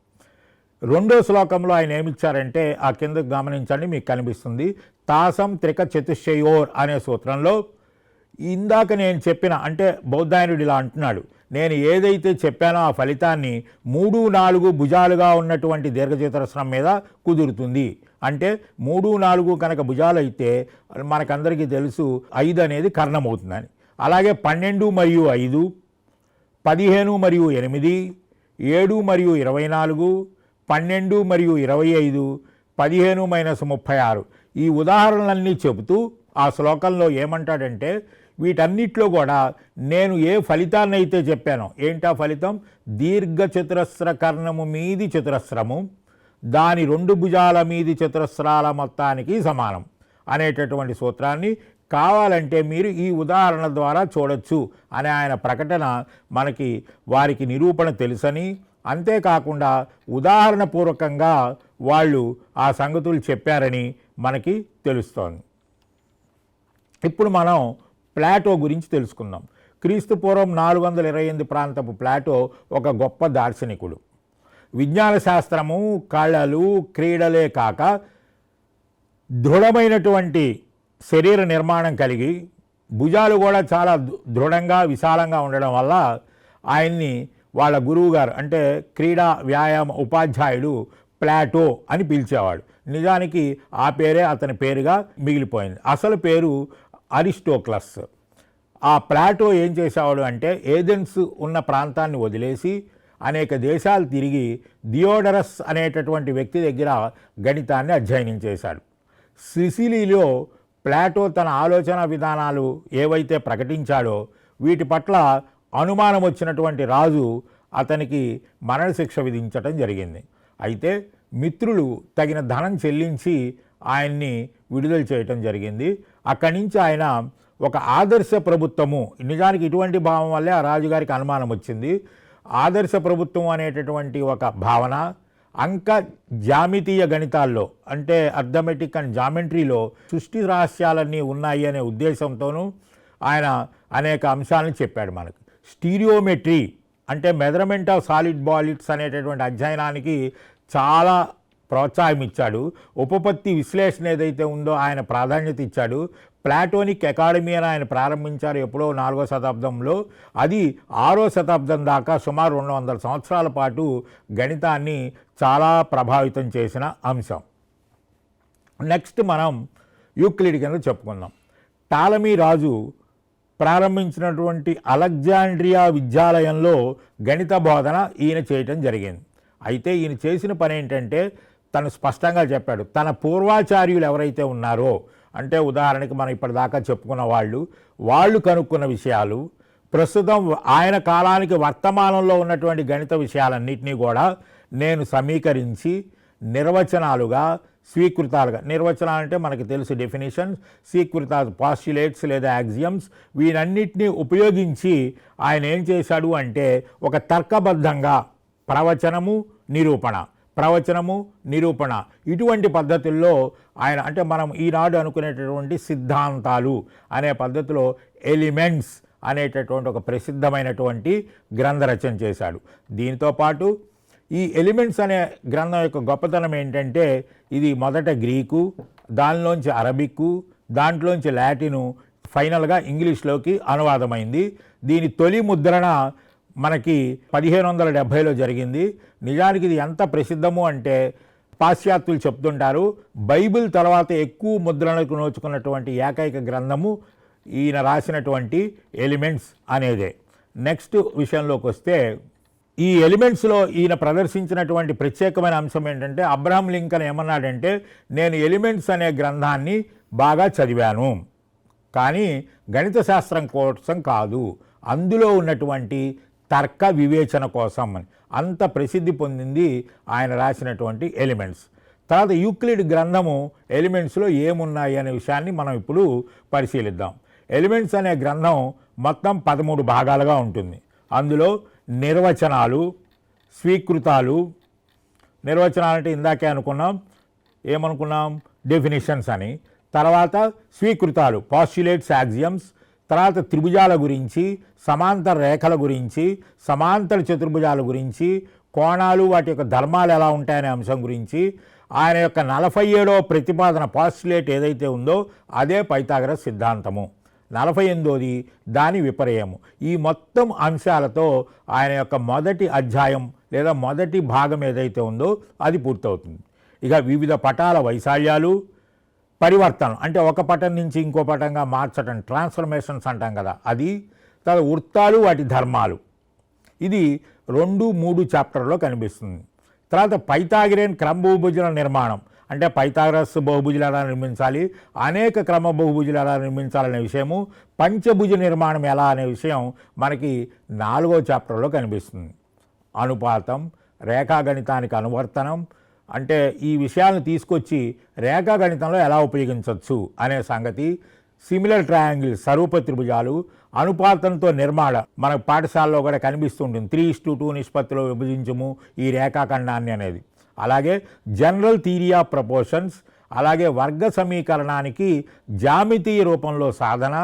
2వ శ్లోకంలో ఆయన ఏమిచ్చారంటే ఆ కిందకు గమనించండి, మీకు కనిపిస్తుంది. తాసం త్రిక చతుశ్చయోర్ అనే సూత్రంలో ఇందాక నేను చెప్పిన అంటే బౌద్ధాయనుడు ఇలా అంటున్నాడు, నేను ఏదైతే చెప్పానో ఆ ఫలితాన్ని 3, 4 భుజాలుగా ఉన్నటువంటి దీర్ఘచతురస్రం మీద కుదురుతుంది. అంటే 3, 4 కనుక భుజాలు అయితే మనకందరికీ తెలుసు 5 అనేది కర్ణం అవుతుందని. అలాగే 12 మరియు 5, 15 మరియు 8, 7 మరియు 24, 12 మరియు 25, 15 - 36 ఈ ఉదాహరణలన్నీ చెబుతూ ఆ శ్లోకంలో ఏమంటాడంటే వీటన్నిటిలో కూడా నేను ఏ ఫలితాన్ని అయితే చెప్పానో, ఏంటా ఫలితం, దీర్ఘ చతురస్ర కర్ణము మీది చతురస్రము దాని 2 భుజాల మీది చతురస్రాల మొత్తానికి సమానం అనేటటువంటి సూత్రాన్ని కావాలంటే మీరు ఈ ఉదాహరణ ద్వారా చూడొచ్చు అనే ఆయన ప్రకటన మనకి వారికి నిరూపణ తెలుసని, అంతేకాకుండా ఉదాహరణపూర్వకంగా వాళ్ళు ఆ సంగతులు చెప్పారని మనకి తెలుస్తోంది. ఇప్పుడు మనం ప్లాటో గురించి తెలుసుకుందాం. క్రీస్తు పూర్వం 428 ప్రాంతపు ప్లాటో ఒక గొప్ప దార్శనికుడు. విజ్ఞాన శాస్త్రము, కళలు, క్రీడలే కాక దృఢమైనటువంటి శరీర నిర్మాణం కలిగి భుజాలు కూడా చాలా దృఢంగా విశాలంగా ఉండడం వల్ల ఆయన్ని వాళ్ళ గురువు గారు అంటే క్రీడా వ్యాయామ ఉపాధ్యాయుడు ప్లాటో అని పిలిచేవాడు. నిజానికి ఆ పేరే అతని పేరుగా మిగిలిపోయింది. అసలు పేరు అరిస్టోక్లస్. ఆ ప్లాటో ఏం చేసేవాడు అంటే ఏథెన్స్ ఉన్న ప్రాంతాన్ని వదిలేసి అనేక దేశాలు తిరిగి థియోడరస్ అనేటటువంటి వ్యక్తి దగ్గర గణితాన్ని అధ్యయనం చేశాడు. సిసిలీలో ప్లాటో తన ఆలోచన విధానాలు ఏవైతే ప్రకటించాడో వీటి పట్ల అనుమానం వచ్చినటువంటి రాజు అతనికి మరణశిక్ష విధించటం జరిగింది. అయితే మిత్రులు తగిన ధనం చెల్లించి ఆయన్ని విడుదల చేయటం జరిగింది. అక్కడి నుంచి ఆయన ఒక ఆదర్శ ప్రభుత్వము, నిజానికి ఇటువంటి భావం వల్లే ఆ రాజుగారికి అనుమానం వచ్చింది. ఆదర్శ ప్రభుత్వం అనేటటువంటి ఒక భావన అంక జామితీయ గణితాల్లో అంటే అర్థమెటిక్ అండ్ జామెట్రీలో సృష్టి రహస్యాలన్నీ ఉన్నాయి అనే ఉద్దేశంతోనూ ఆయన అనేక అంశాలను చెప్పాడు మనకు. స్టీరియోమెట్రీ అంటే మెజర్మెంట్ ఆఫ్ సాలిడ్ బాడీస్ అనేటటువంటి అధ్యయనానికి చాలా ప్రోత్సాహం ఇచ్చాడు. ఉపపత్తి విశ్లేషణ ఏదైతే ఉందో ఆయన ప్రాధాన్యత ఇచ్చాడు. ప్లాటోనిక్ అకాడమీ అని ఆయన ప్రారంభించారు ఎప్పుడో 4వ శతాబ్దంలో. అది 6వ శతాబ్దం దాకా సుమారు 200 సంవత్సరాల పాటు గణితాన్ని చాలా ప్రభావితం చేసిన అంశం. నెక్స్ట్ మనం యూక్లిడ్ కింద చెప్పుకుందాం. టాలమీ రాజు ప్రారంభించినటువంటి అలెగ్జాండ్రియా విద్యాలయంలో గణిత బోధన ఈయన చేయటం జరిగింది. అయితే ఈయన చేసిన పని ఏంటంటే తను స్పష్టంగా చెప్పాడు, తన పూర్వాచార్యులు ఎవరైతే ఉన్నారో అంటే ఉదాహరణకి మనం ఇప్పటిదాకా చెప్పుకున్న వాళ్ళు కనుక్కున్న విషయాలు, ప్రస్తుతం ఆయన కాలానికి వర్తమానంలో ఉన్నటువంటి గణిత విషయాలన్నింటినీ కూడా నేను సమీకరించి నిర్వచనాలుగా స్వీకృతాలుగా, నిర్వచనాలు అంటే మనకి తెలుసు డెఫినేషన్స్, స్వీకృతాలు పాస్టులేట్స్ లేదా యాక్సియమ్స్, వీటన్నిటినీ ఉపయోగించి ఆయన ఏం చేశాడు అంటే ఒక తర్కబద్ధంగా ప్రవచనము నిరూపణ ఇటువంటి పద్ధతుల్లో ఆయన అంటే మనం ఈనాడు అనుకునేటటువంటి సిద్ధాంతాలు అనే పద్ధతిలో ఎలిమెంట్స్ అనేటటువంటి ఒక ప్రసిద్ధమైనటువంటి గ్రంథ రచన చేశాడు. దీంతో పాటు ఈ ఎలిమెంట్స్ అనే గ్రంథం యొక్క గొప్పతనం ఏంటంటే ఇది మొదట గ్రీకు, దానిలోంచి అరబిక్కు, దాంట్లోంచి లాటిను, ఫైనల్గా ఇంగ్లీష్లోకి అనువాదమైంది. దీని తొలి ముద్రణ మనకి 1570లో జరిగింది. నిజానికి ఇది ఎంత ప్రసిద్ధము అంటే పాశ్చాత్యులు చెప్తుంటారు బైబిల్ తర్వాత ఎక్కువ ముద్రణకు నోచుకున్నటువంటి ఏకైక గ్రంథము ఈయన రాసినటువంటి ఎలిమెంట్స్ అనేదే. నెక్స్ట్ విషయంలోకి వస్తే ఈ ఎలిమెంట్స్లో ఈయన ప్రదర్శించినటువంటి ప్రత్యేకమైన అంశం ఏంటంటే అబ్రహం లింకన్ ఏమన్నాడంటే నేను ఎలిమెంట్స్ అనే గ్రంథాన్ని బాగా చదివాను కానీ గణిత శాస్త్రం కోసం కాదు, అందులో ఉన్నటువంటి తర్క వివేచన కోసం అని. అంత ప్రసిద్ధి పొందింది ఆయన రాసినటువంటి ఎలిమెంట్స్. తర్వాత యూక్లిడ్ గ్రంథము ఎలిమెంట్స్లో ఏమున్నాయి అనే విషయాన్ని మనం ఇప్పుడు పరిశీలిద్దాం. ఎలిమెంట్స్ అనే గ్రంథం మొత్తం 13 భాగాలుగా ఉంటుంది. అందులో నిర్వచనాలు, స్వీకృతాలు, నిర్వచనాలు అంటే ఇందాకే ఏమనుకున్నాం డెఫినిషన్స్ అని, తర్వాత స్వీకృతాలు పాస్టులేట్స్, యాక్సియమ్స్, తర్వాత త్రిభుజాల గురించి, సమాంతర రేఖల గురించి, సమాంతర చతుర్భుజాల గురించి, కోణాలు వాటి యొక్క ధర్మాలు ఎలా ఉంటాయనే అంశం గురించి, ఆయన యొక్క 47వ ప్రతిపాదన పాస్టులేట్ ఏదైతే ఉందో అదే పైథాగరస్ సిద్ధాంతము, 48వది దాని విపర్యము. ఈ మొత్తం అంశాలతో ఆయన యొక్క మొదటి అధ్యాయం లేదా మొదటి భాగం ఏదైతే ఉందో అది పూర్తవుతుంది. ఇక వివిధ పటాల వైశాల్యాలు, పరివర్తనం అంటే ఒక పటం నుంచి ఇంకో పటంగా మార్చడం, ట్రాన్స్ఫర్మేషన్స్ అంటాం కదా అది, తర్వాత వృత్తాలు వాటి ధర్మాలు, ఇది 2-3 చాప్టర్లో కనిపిస్తుంది. తర్వాత పైథాగరియన్ క్రమ బహుభుజుల నిర్మాణం అంటే పైథాగరస్ బహుభుజులు ఎలా నిర్మించాలి, అనేక క్రమ బహుభుజులు ఎలా నిర్మించాలనే విషయము, పంచభుజ నిర్మాణం ఎలా అనే విషయం మనకి 4వ చాప్టర్లో కనిపిస్తుంది. అనుపాతం, రేఖాగణితానికి అనువర్తనం అంటే ఈ విషయాలను తీసుకొచ్చి రేఖాగణితంలో ఎలా ఉపయోగించవచ్చు అనే సంగతి, సిమిలర్ ట్రయాంగిల్స్ సరూప త్రిభుజాలు, అనుపాతంతో నిర్మాణ మన పాఠశాలలో కూడా కనిపిస్తుంటుంది 3:2 నిష్పత్తిలో విభజించము ఈ రేఖాఖండాన్ని అనేది. అలాగే జనరల్ థియరీ ఆఫ్ ప్రపోర్షన్స్, అలాగే వర్గ సమీకరణానికి జామితీయ రూపంలో సాధన,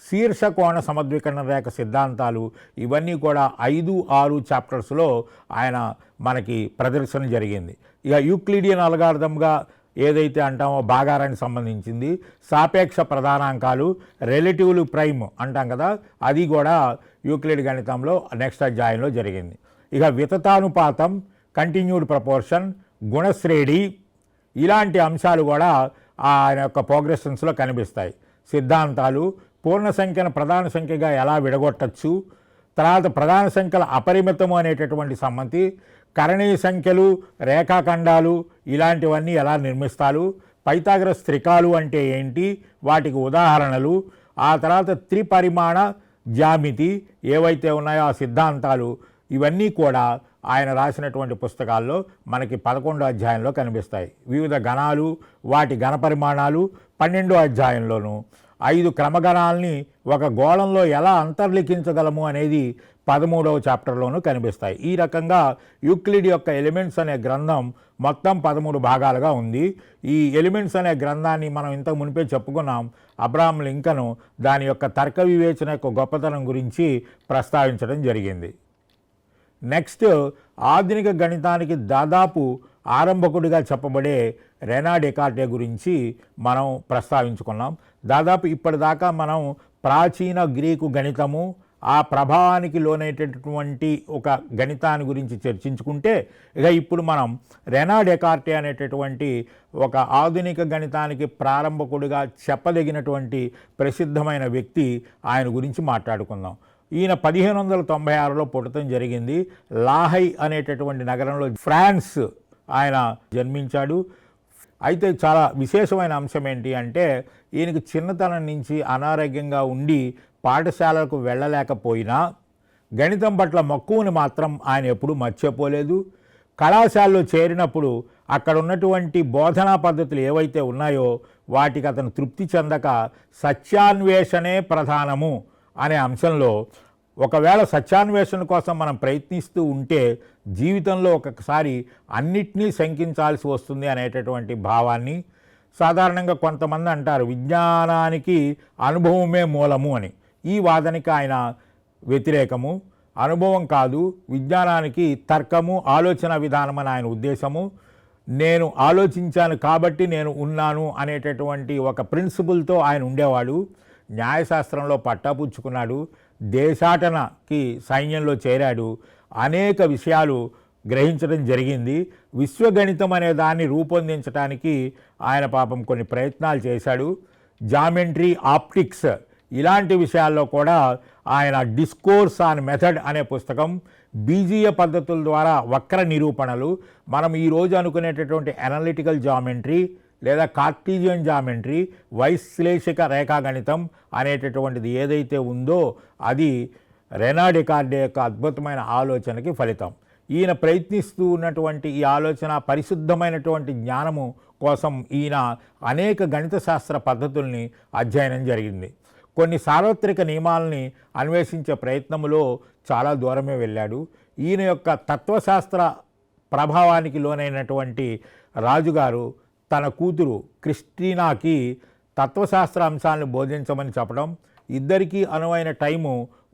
శీర్షకోణ సమద్వికరణ రేఖ సిద్ధాంతాలు, ఇవన్నీ కూడా 5-6 చాప్టర్స్లో ఆయన మనకి ప్రదర్శన జరిగింది. ఇక యూక్లిడియన్ అల్గారిథంగా ఏదైతే అంటామో భాగారానికి సంబంధించింది, సాపేక్ష ప్రధానాంకాలు, రిలేటివ్లు ప్రైమ్ అంటాం కదా అది కూడా యూక్లిడ్ గణితంలో నెక్స్ట్ అధ్యాయంలో జరిగింది. ఇక వితతానుపాతం, కంటిన్యూడ్ ప్రపోర్షన్, గుణశ్రేణి ఇలాంటి అంశాలు కూడా ఆయన యొక్క ప్రోగ్రెషన్స్లో కనిపిస్తాయి. సిద్ధాంతాలు, పూర్ణ సంఖ్యను ప్రధాన సంఖ్యగా ఎలా విడగొట్టచ్చు, తర్వాత ప్రధాన సంఖ్యల అపరిమితము అనేటటువంటి సమ్మతి, కరణీయ సంఖ్యలు, రేఖాఖండాలు ఇలాంటివన్నీ ఎలా నిర్మిస్తారు, పైథాగరస్ త్రికాలు అంటే ఏంటి, వాటికి ఉదాహరణలు, ఆ తర్వాత త్రిపరిమాణ జ్యామితి ఏవైతే ఉన్నాయో ఆ సిద్ధాంతాలు, ఇవన్నీ కూడా ఆయన రాసినటువంటి పుస్తకాల్లో మనకి 11వ అధ్యాయంలో కనిపిస్తాయి. వివిధ గణాలు, వాటి ఘన పరిమాణాలు 12వ అధ్యాయంలోను, 5 క్రమగణాలని ఒక గోళంలో ఎలా అంతర్లిఖించగలము అనేది 13వ చాప్టర్లోనూ కనిపిస్తాయి. ఈ రకంగా యూక్లిడ్ యొక్క ఎలిమెంట్స్ అనే గ్రంథం మొత్తం 13 భాగాలుగా ఉంది. ఈ ఎలిమెంట్స్ అనే గ్రంథాన్ని మనం ఇంతకు మునిపే చెప్పుకున్నాం. అబ్రహం లింకన్ దాని యొక్క తర్క వివేచన యొక్క గొప్పతనం గురించి ప్రస్తావించడం జరిగింది. నెక్స్ట్ ఆధునిక గణితానికి దాదాపు ఆరంభకుడిగా చెప్పబడే రెనా డెకార్టే గురించి మనం ప్రస్తావించుకున్నాం. దాదాపు ఇప్పటిదాకా మనం ప్రాచీన గ్రీకు గణితము, ఆ ప్రభావానికి లోనైనటువంటి ఒక గణితాన్ని గురించి చర్చించుకుంటే, ఇక ఇప్పుడు మనం రెనా డెకార్టే అనేటటువంటి ఒక ఆధునిక గణితానికి ప్రారంభకుడిగా చెప్పదగినటువంటి ప్రసిద్ధమైన వ్యక్తి ఆయన గురించి మాట్లాడుకుందాం. ఈయన 1596లో పుట్టడం జరిగింది. లాహై అనేటటువంటి నగరంలో ఫ్రాన్స్ ఆయన జన్మించాడు. అయితే చాలా విశేషమైన అంశం ఏంటి అంటే ఈయనకి చిన్నతనం నుంచి అనారోగ్యంగా ఉండి పాఠశాలకు వెళ్ళలేకపోయినా గణితం పట్ల మక్కువని మాత్రం ఆయన ఎప్పుడూ మర్చిపోలేదు. కళాశాలలో చేరినప్పుడు అక్కడ ఉన్నటువంటి బోధనా పద్ధతులు ఏవైతే ఉన్నాయో వాటికి అతను తృప్తి చెందక సత్యాన్వేషణే ప్రధానము అనే అంశంలో, ఒకవేళ సత్యాన్వేషణ కోసం మనం ప్రయత్నిస్తూ ఉంటే జీవితంలో ఒక్కొక్కసారి అన్నిటినీ శంకించాల్సి వస్తుంది అనేటటువంటి భావాన్ని, సాధారణంగా కొంతమంది అంటారు విజ్ఞానానికి అనుభవమే మూలము అని. ఈ వాదనకి ఆయన వ్యతిరేకము. అనుభవం కాదు, విజ్ఞానానికి తర్కము, ఆలోచన విధానం అని ఆయన ఉద్దేశము. నేను ఆలోచించాను కాబట్టి నేను ఉన్నాను అనేటటువంటి ఒక ప్రిన్సిపుల్తో ఆయన ఉండేవాడు. న్యాయశాస్త్రంలో పట్టాపుచ్చుకున్నాడు, దేశాటనకి సైన్యంలో చేరాడు. అనేక విషయాలు గ్రహించడం జరిగింది. విశ్వగణితం అనే దాన్ని రూపొందించడానికి ఆయన పాపం కొన్ని ప్రయత్నాలు చేశాడు. జామెంట్రీ, ఆప్టిక్స్ ఇలాంటి విషయాల్లో కూడా ఆయన డిస్కోర్స్ ఆన్ మెథడ్ అనే పుస్తకం, బీజీయ పద్ధతుల ద్వారా వక్ర నిరూపణలు, మనం ఈరోజు అనుకునేటటువంటి అనలిటికల్ జామెంట్రీ లేదా కార్టీజియన్ జామెంట్రీ, వైశ్లేషిక రేఖాగణితం అనేటటువంటిది ఏదైతే ఉందో అది రెనా డెకార్డే యొక్క అద్భుతమైన ఆలోచనకి ఫలితం. ఈయన ప్రయత్నిస్తూ ఉన్నటువంటి ఈ ఆలోచన పరిశుద్ధమైనటువంటి జ్ఞానము కోసం ఈయన అనేక గణిత శాస్త్ర పద్ధతుల్ని అధ్యయనం జరిగింది. కొన్ని సార్వత్రిక నియమాలని అన్వేషించే ప్రయత్నములో చాలా దూరమే వెళ్ళాడు. ఈయన యొక్క తత్వశాస్త్ర ప్రభావానికి లోనైనటువంటి రాజుగారు తన కూతురు క్రిస్టీనాకి తత్వశాస్త్ర అంశాలను బోధించమని చెప్పడం, ఇద్దరికీ అనువైన టైము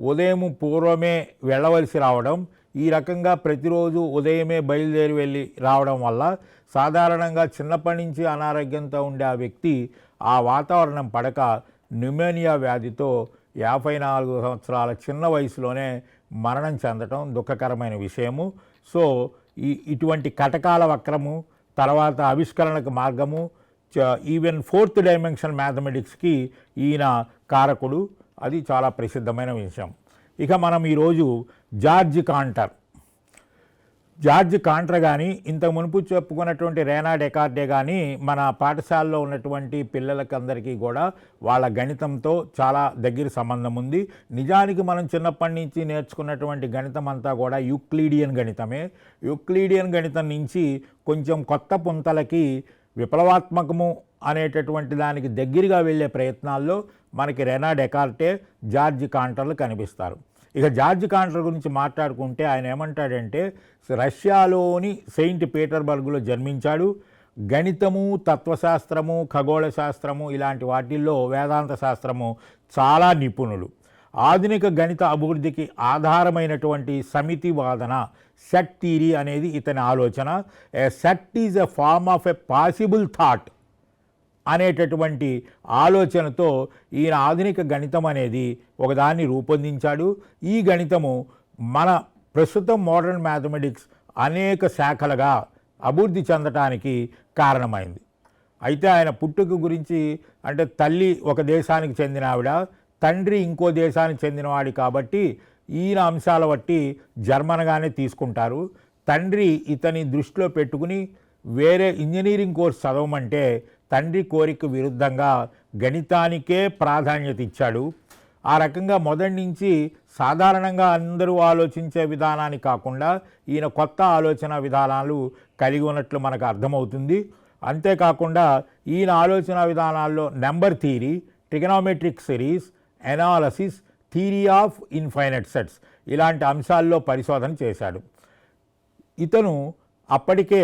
ఉదయం పూర్వమే వెళ్ళవలసి రావడం, ఈ రకంగా ప్రతిరోజు ఉదయమే బయలుదేరి వెళ్ళి రావడం వల్ల సాధారణంగా చిన్నప్పటి నుంచి అనారోగ్యంతో ఉండే ఆ వ్యక్తి ఆ వాతావరణం పడక న్యూమోనియా వ్యాధితో 54 సంవత్సరాల చిన్న వయసులోనే మరణం చెందటం దుఃఖకరమైన విషయము. సో ఇటువంటి కటకాల వక్రము, తర్వాత ఆవిష్కరణకు మార్గము, ఈవెన్ 4th డైమెన్షన్ మ్యాథమెటిక్స్కి ఈయన కారకుడు. అది చాలా ప్రసిద్ధమైన విషయం. ఇక మనం ఈరోజు జార్జ్ కాంట్రా కానీ ఇంతకు మునుపు చెప్పుకున్నటువంటి రెనా డెకార్డే కానీ మన పాఠశాలలో ఉన్నటువంటి పిల్లలకందరికీ కూడా వాళ్ళ గణితంతో చాలా దగ్గర సంబంధం ఉంది. నిజానికి మనం చిన్నప్పటి నుంచి నేర్చుకున్నటువంటి గణితం అంతా కూడా యూక్లిడియన్ గణితమే. యూక్లిడియన్ గణితం నుంచి కొంచెం కొత్త పుంతలకి విప్లవాత్మకము అనేటటువంటి దానికి దగ్గరగా వెళ్ళే ప్రయత్నాల్లో మనకి రెనా డెకార్టే, జార్జ్ కాంట్రాలు కనిపిస్తారు. ఇక జార్జ్ కాంట్రా గురించి మాట్లాడుకుంటే ఆయన ఏమంటాడంటే, రష్యాలోని సెయింట్ పీటర్బర్గ్లో జన్మించాడు. గణితము, తత్వశాస్త్రము, ఖగోళ శాస్త్రము ఇలాంటి వాటిల్లో వేదాంత శాస్త్రము చాలా నిపుణులు. ఆధునిక గణిత అభివృద్ధికి ఆధారమైనటువంటి సమితి వాదన, సెట్ థియరీ అనేది ఇతని ఆలోచన. A set is a form of a possible thought అనేటటువంటి ఆలోచనతో ఈయన ఆధునిక గణితం అనేది ఒకదాన్ని రూపొందించాడు. ఈ గణితము మన ప్రస్తుతం మోడర్న్ మ్యాథమెటిక్స్ అనేక శాఖలుగా అభివృద్ధి చెందటానికి కారణమైంది. అయితే ఆయన పుట్టుక గురించి అంటే తల్లి ఒక దేశానికి చెందిన ఆవిడ, తండ్రి ఇంకో దేశానికి చెందినవాడి కాబట్టి ఈయన అంశాల బట్టి జర్మన్గానే తీసుకుంటారు. తండ్రి ఇతని దృష్టిలో పెట్టుకుని వేరే ఇంజనీరింగ్ కోర్స్ చదవమంటే తండ్రి కోరిక విరుద్ధంగా గణితానికే ప్రాధాన్యత ఇచ్చాడు. ఆ రకంగా మొదటి నుంచి సాధారణంగా అందరూ ఆలోచించే విధానాన్ని కాకుండా ఈయన కొత్త ఆలోచన విధానాలు కలిగి ఉన్నట్లు మనకు అర్థమవుతుంది. అంతేకాకుండా ఈయన ఆలోచన విధానాల్లో number theory, trigonometric series, analysis, theory of infinite sets ఇలాంటి అంశాల్లో పరిశోధన చేశాడు. ఇతను అప్పటికే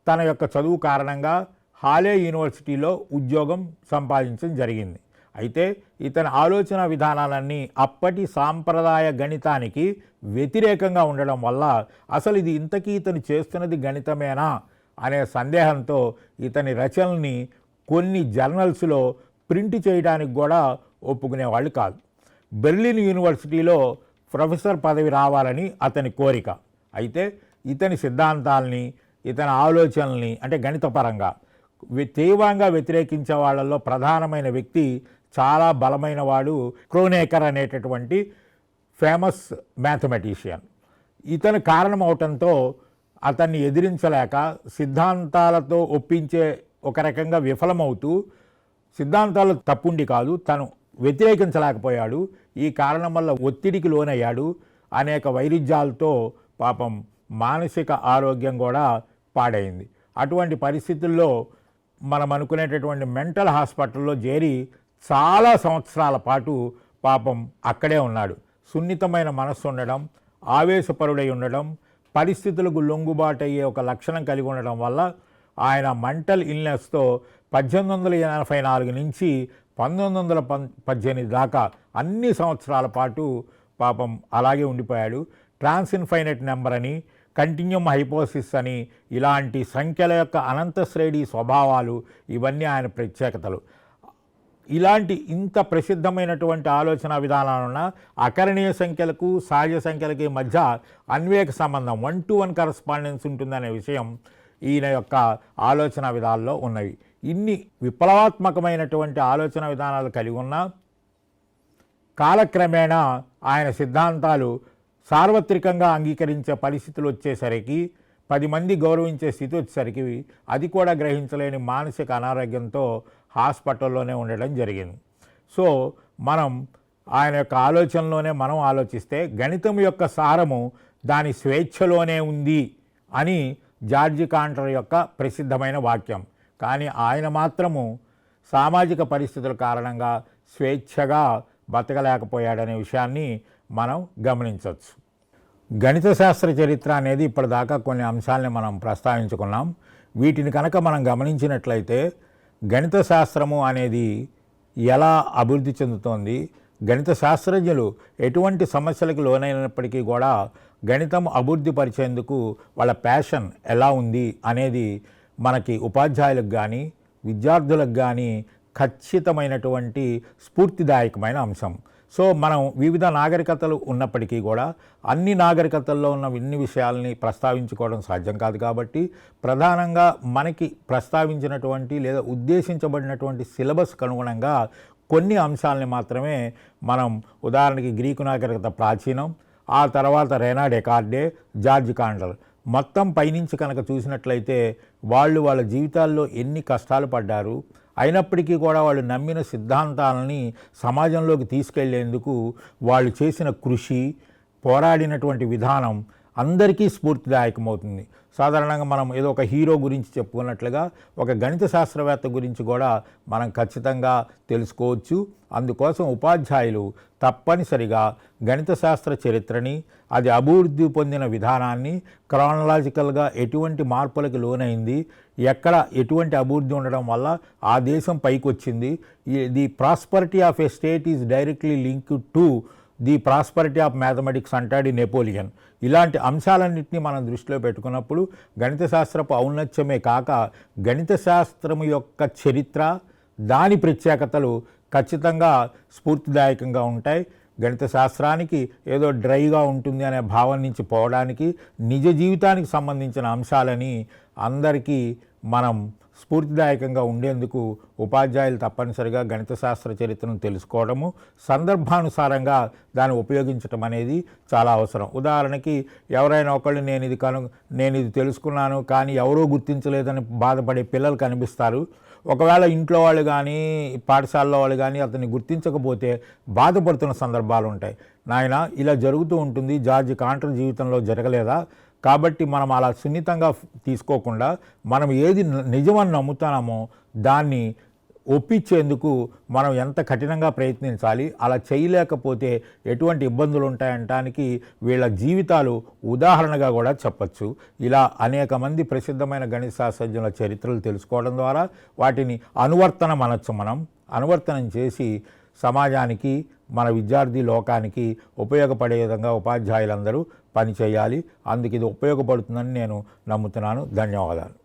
తన యొక్క చదువు కారణంగా హాలే యూనివర్సిటీలో ఉద్యోగం సంపాదించడం జరిగింది. అయితే ఇతని ఆలోచన విధానాలన్నీ అప్పటి సాంప్రదాయ గణితానికి వ్యతిరేకంగా ఉండడం వల్ల అసలు ఇది ఇంతకీ ఇతను చేస్తున్నది గణితమేనా అనే సందేహంతో ఇతని రచనల్ని కొన్ని జర్నల్స్లో ప్రింట్ చేయడానికి కూడా ఒప్పుకునేవాళ్ళు కాదు. బెర్లిన్ యూనివర్సిటీలో ప్రొఫెసర్ పదవి రావాలని అతని కోరిక. అయితే ఇతని సిద్ధాంతాలని, ఇతని ఆలోచనల్ని అంటే గణితపరంగా తీవ్రంగా వ్యతిరేకించే వాళ్ళల్లో ప్రధానమైన వ్యక్తి, చాలా బలమైన వాడు క్రోనేకర్ అనేటటువంటి ఫేమస్ మ్యాథమెటిషియన్. ఇతను కారణం అవటంతో అతన్ని ఎదిరించలేక సిద్ధాంతాలతో ఒప్పించే ఒక రకంగా విఫలమవుతూ, సిద్ధాంతాలు తప్పుండి కాదు తను వ్యతిరేకించలేకపోయాడు. ఈ కారణం వల్ల ఒత్తిడికి లోనయ్యాడు. అనేక వైరుధ్యాలతో పాపం మానసిక ఆరోగ్యం కూడా పాడైంది. అటువంటి పరిస్థితుల్లో మనం అనుకునేటటువంటి మెంటల్ హాస్పిటల్లో చేరి చాలా సంవత్సరాల పాటు పాపం అక్కడే ఉన్నాడు. సున్నితమైన మనస్సు ఉండడం, ఆవేశపరుడై ఉండడం, పరిస్థితులకు లొంగుబాటు అయ్యే ఒక లక్షణం కలిగి ఉండడం వల్ల ఆయన మెంటల్ ఇల్నెస్తో 1884 నుంచి 1918 దాకా అన్ని సంవత్సరాల పాటు పాపం అలాగే ఉండిపోయాడు. ట్రాన్స్ ఇన్ఫైనైట్ నెంబర్ అని, కంటిన్యూమ్ హైపోసిస్ అని ఇలాంటి సంఖ్యల యొక్క అనంత శ్రేణి స్వభావాలు ఇవన్నీ ఆయన ప్రత్యేకతలు. ఇలాంటి ఇంత ప్రసిద్ధమైనటువంటి ఆలోచన విధానాలున్న అకరణీయ సంఖ్యలకు సహజ సంఖ్యలకి మధ్య అన్వేక సంబంధం 1-to-1 కరస్పాండెన్స్ ఉంటుందనే విషయం ఈయన యొక్క ఆలోచన విధానాల్లో ఉన్నవి. ఇన్ని విప్లవాత్మకమైనటువంటి ఆలోచన విధానాలు కలిగి ఉన్న కాలక్రమేణా ఆయన సిద్ధాంతాలు సార్వత్రికంగా అంగీకరించే పరిస్థితులు వచ్చేసరికి 10 మంది గౌరవించే స్థితి వచ్చేసరికి అది కూడా గ్రహించలేని మానసిక అనారోగ్యంతో హాస్పిటల్లోనే ఉండడం జరిగింది. సో మనం ఆయన యొక్క ఆలోచనలోనే మనం ఆలోచిస్తే గణితం యొక్క సారము దాని స్వేచ్ఛలోనే ఉంది అని జార్జి కాంటర్ యొక్క ప్రసిద్ధమైన వాక్యం. కానీ ఆయన మాత్రము సామాజిక పరిస్థితుల కారణంగా స్వేచ్ఛగా బతకలేకపోయాడనే విషయాన్ని మనం గమనించవచ్చు. గణిత శాస్త్ర చరిత్ర అనేది ఇప్పటిదాకా కొన్ని అంశాలని మనం ప్రస్తావించుకున్నాం. వీటిని కనుక మనం గమనించినట్లయితే గణిత శాస్త్రము అనేది ఎలా అభివృద్ధి చెందుతోంది, గణిత శాస్త్రజ్ఞులు ఎటువంటి సమస్యలకు లోనైనప్పటికీ కూడా గణితం అభివృద్ధి పరిచేందుకు వాళ్ళ ప్యాషన్ ఎలా ఉంది అనేది మనకి ఉపాధ్యాయులకు కానీ విద్యార్థులకు కానీ ఖచ్చితమైనటువంటి స్ఫూర్తిదాయకమైన అంశం. సో మనం వివిధ నాగరికతలు ఉన్నప్పటికీ కూడా అన్ని నాగరికతల్లో ఉన్న ఇన్ని విషయాల్ని ప్రస్తావించుకోవడం సాధ్యం కాదు. కాబట్టి ప్రధానంగా మనకి ప్రస్తావించినటువంటి లేదా ఉద్దేశించబడినటువంటి సిలబస్కు అనుగుణంగా కొన్ని అంశాలని మాత్రమే మనం, ఉదాహరణకి గ్రీకు నాగరికత ప్రాచీనం, ఆ తర్వాత రెనా డెకార్డే, జార్జ్ కాంటర్ మొత్తం పైనుంచి కనుక చూసినట్లయితే వాళ్ళ జీవితాల్లో ఎన్ని కష్టాలు పడ్డారు, అయినప్పటికీ కూడా వాళ్ళు నమ్మిన సిద్ధాంతాలని సమాజంలోకి తీసుకెళ్లేందుకు వాళ్ళు చేసిన కృషి, పోరాడినటువంటి విధానం అందరికీ స్ఫూర్తిదాయకమవుతుంది. సాధారణంగా మనం ఏదో ఒక హీరో గురించి చెప్పుకున్నట్లుగా ఒక గణిత శాస్త్రవేత్త గురించి కూడా మనం ఖచ్చితంగా తెలుసుకోవచ్చు. అందుకోసం ఉపాధ్యాయులు తప్పనిసరిగా గణిత శాస్త్ర చరిత్రని, అది అభివృద్ధి పొందిన విధానాన్ని, క్రానలాజికల్గా ఎటువంటి మార్పులకు లోనైంది, ఎక్కడ ఎటువంటి అభివృద్ధి ఉండడం వల్ల ఆ దేశం పైకి వచ్చింది, the prosperity of A state is directly linked to the prosperity of mathematics అంటాడు నెపోలియన్. ఇలాంటి అంశాలన్నింటినీ మనం దృష్టిలో పెట్టుకున్నప్పుడు గణిత శాస్త్రపు ఔన్నత్యమే కాక గణిత శాస్త్రము యొక్క చరిత్ర, దాని ప్రత్యేకతలు ఖచ్చితంగా స్ఫూర్తిదాయకంగా ఉంటాయి. గణిత శాస్త్రానికి ఏదో డ్రైగా ఉంటుంది అనే భావన నుంచి పోవడానికి నిజ జీవితానికి సంబంధించిన అంశాలని అందరికీ మనం స్ఫూర్తిదాయకంగా ఉండేందుకు ఉపాధ్యాయులు తప్పనిసరిగా గణిత శాస్త్ర చరిత్రను తెలుసుకోవడము, సందర్భానుసారంగా దాన్ని ఉపయోగించడం అనేది చాలా అవసరం. ఉదాహరణకి ఎవరైనా ఒకళ్ళు నేను ఇది తెలుసుకున్నాను కానీ ఎవరూ గుర్తించలేదని బాధపడే పిల్లలు కనిపిస్తారు. ఒకవేళ ఇంట్లో వాళ్ళు కానీ పాఠశాలలో వాళ్ళు కానీ అతన్ని గుర్తించకపోతే బాధపడుతున్న సందర్భాలు ఉంటాయి. నాయన ఇలా జరుగుతూ ఉంటుంది, జార్జ్ కాంటర్ జీవితంలో జరగలేదా? కాబట్టి మనం అలా సున్నితంగా తీసుకోకుండా మనం ఏది నిజమని నమ్ముతామో దాన్ని ఒప్పించేందుకు మనం ఎంత కఠినంగా ప్రయత్నించాలి. అలా చేయలేకపోతే ఎటువంటి ఇబ్బందులు ఉంటాయంటానికి వీళ్ళ జీవితాలు ఉదాహరణగా కూడా చెప్పచ్చు. ఇలా అనేక మంది ప్రసిద్ధమైన గణిత శాస్త్రజ్ఞుల చరిత్రలు తెలుసుకోవడం ద్వారా వాటిని అనువర్తనం చేసి సమాజానికి, మన విద్యార్థి లోకానికి ఉపయోగపడే విధంగా ఉపాధ్యాయులందరూ పనిచేయాలి. అందుకు ఇది ఉపయోగపడుతుందని నేను నమ్ముతున్నాను. ధన్యవాదాలు.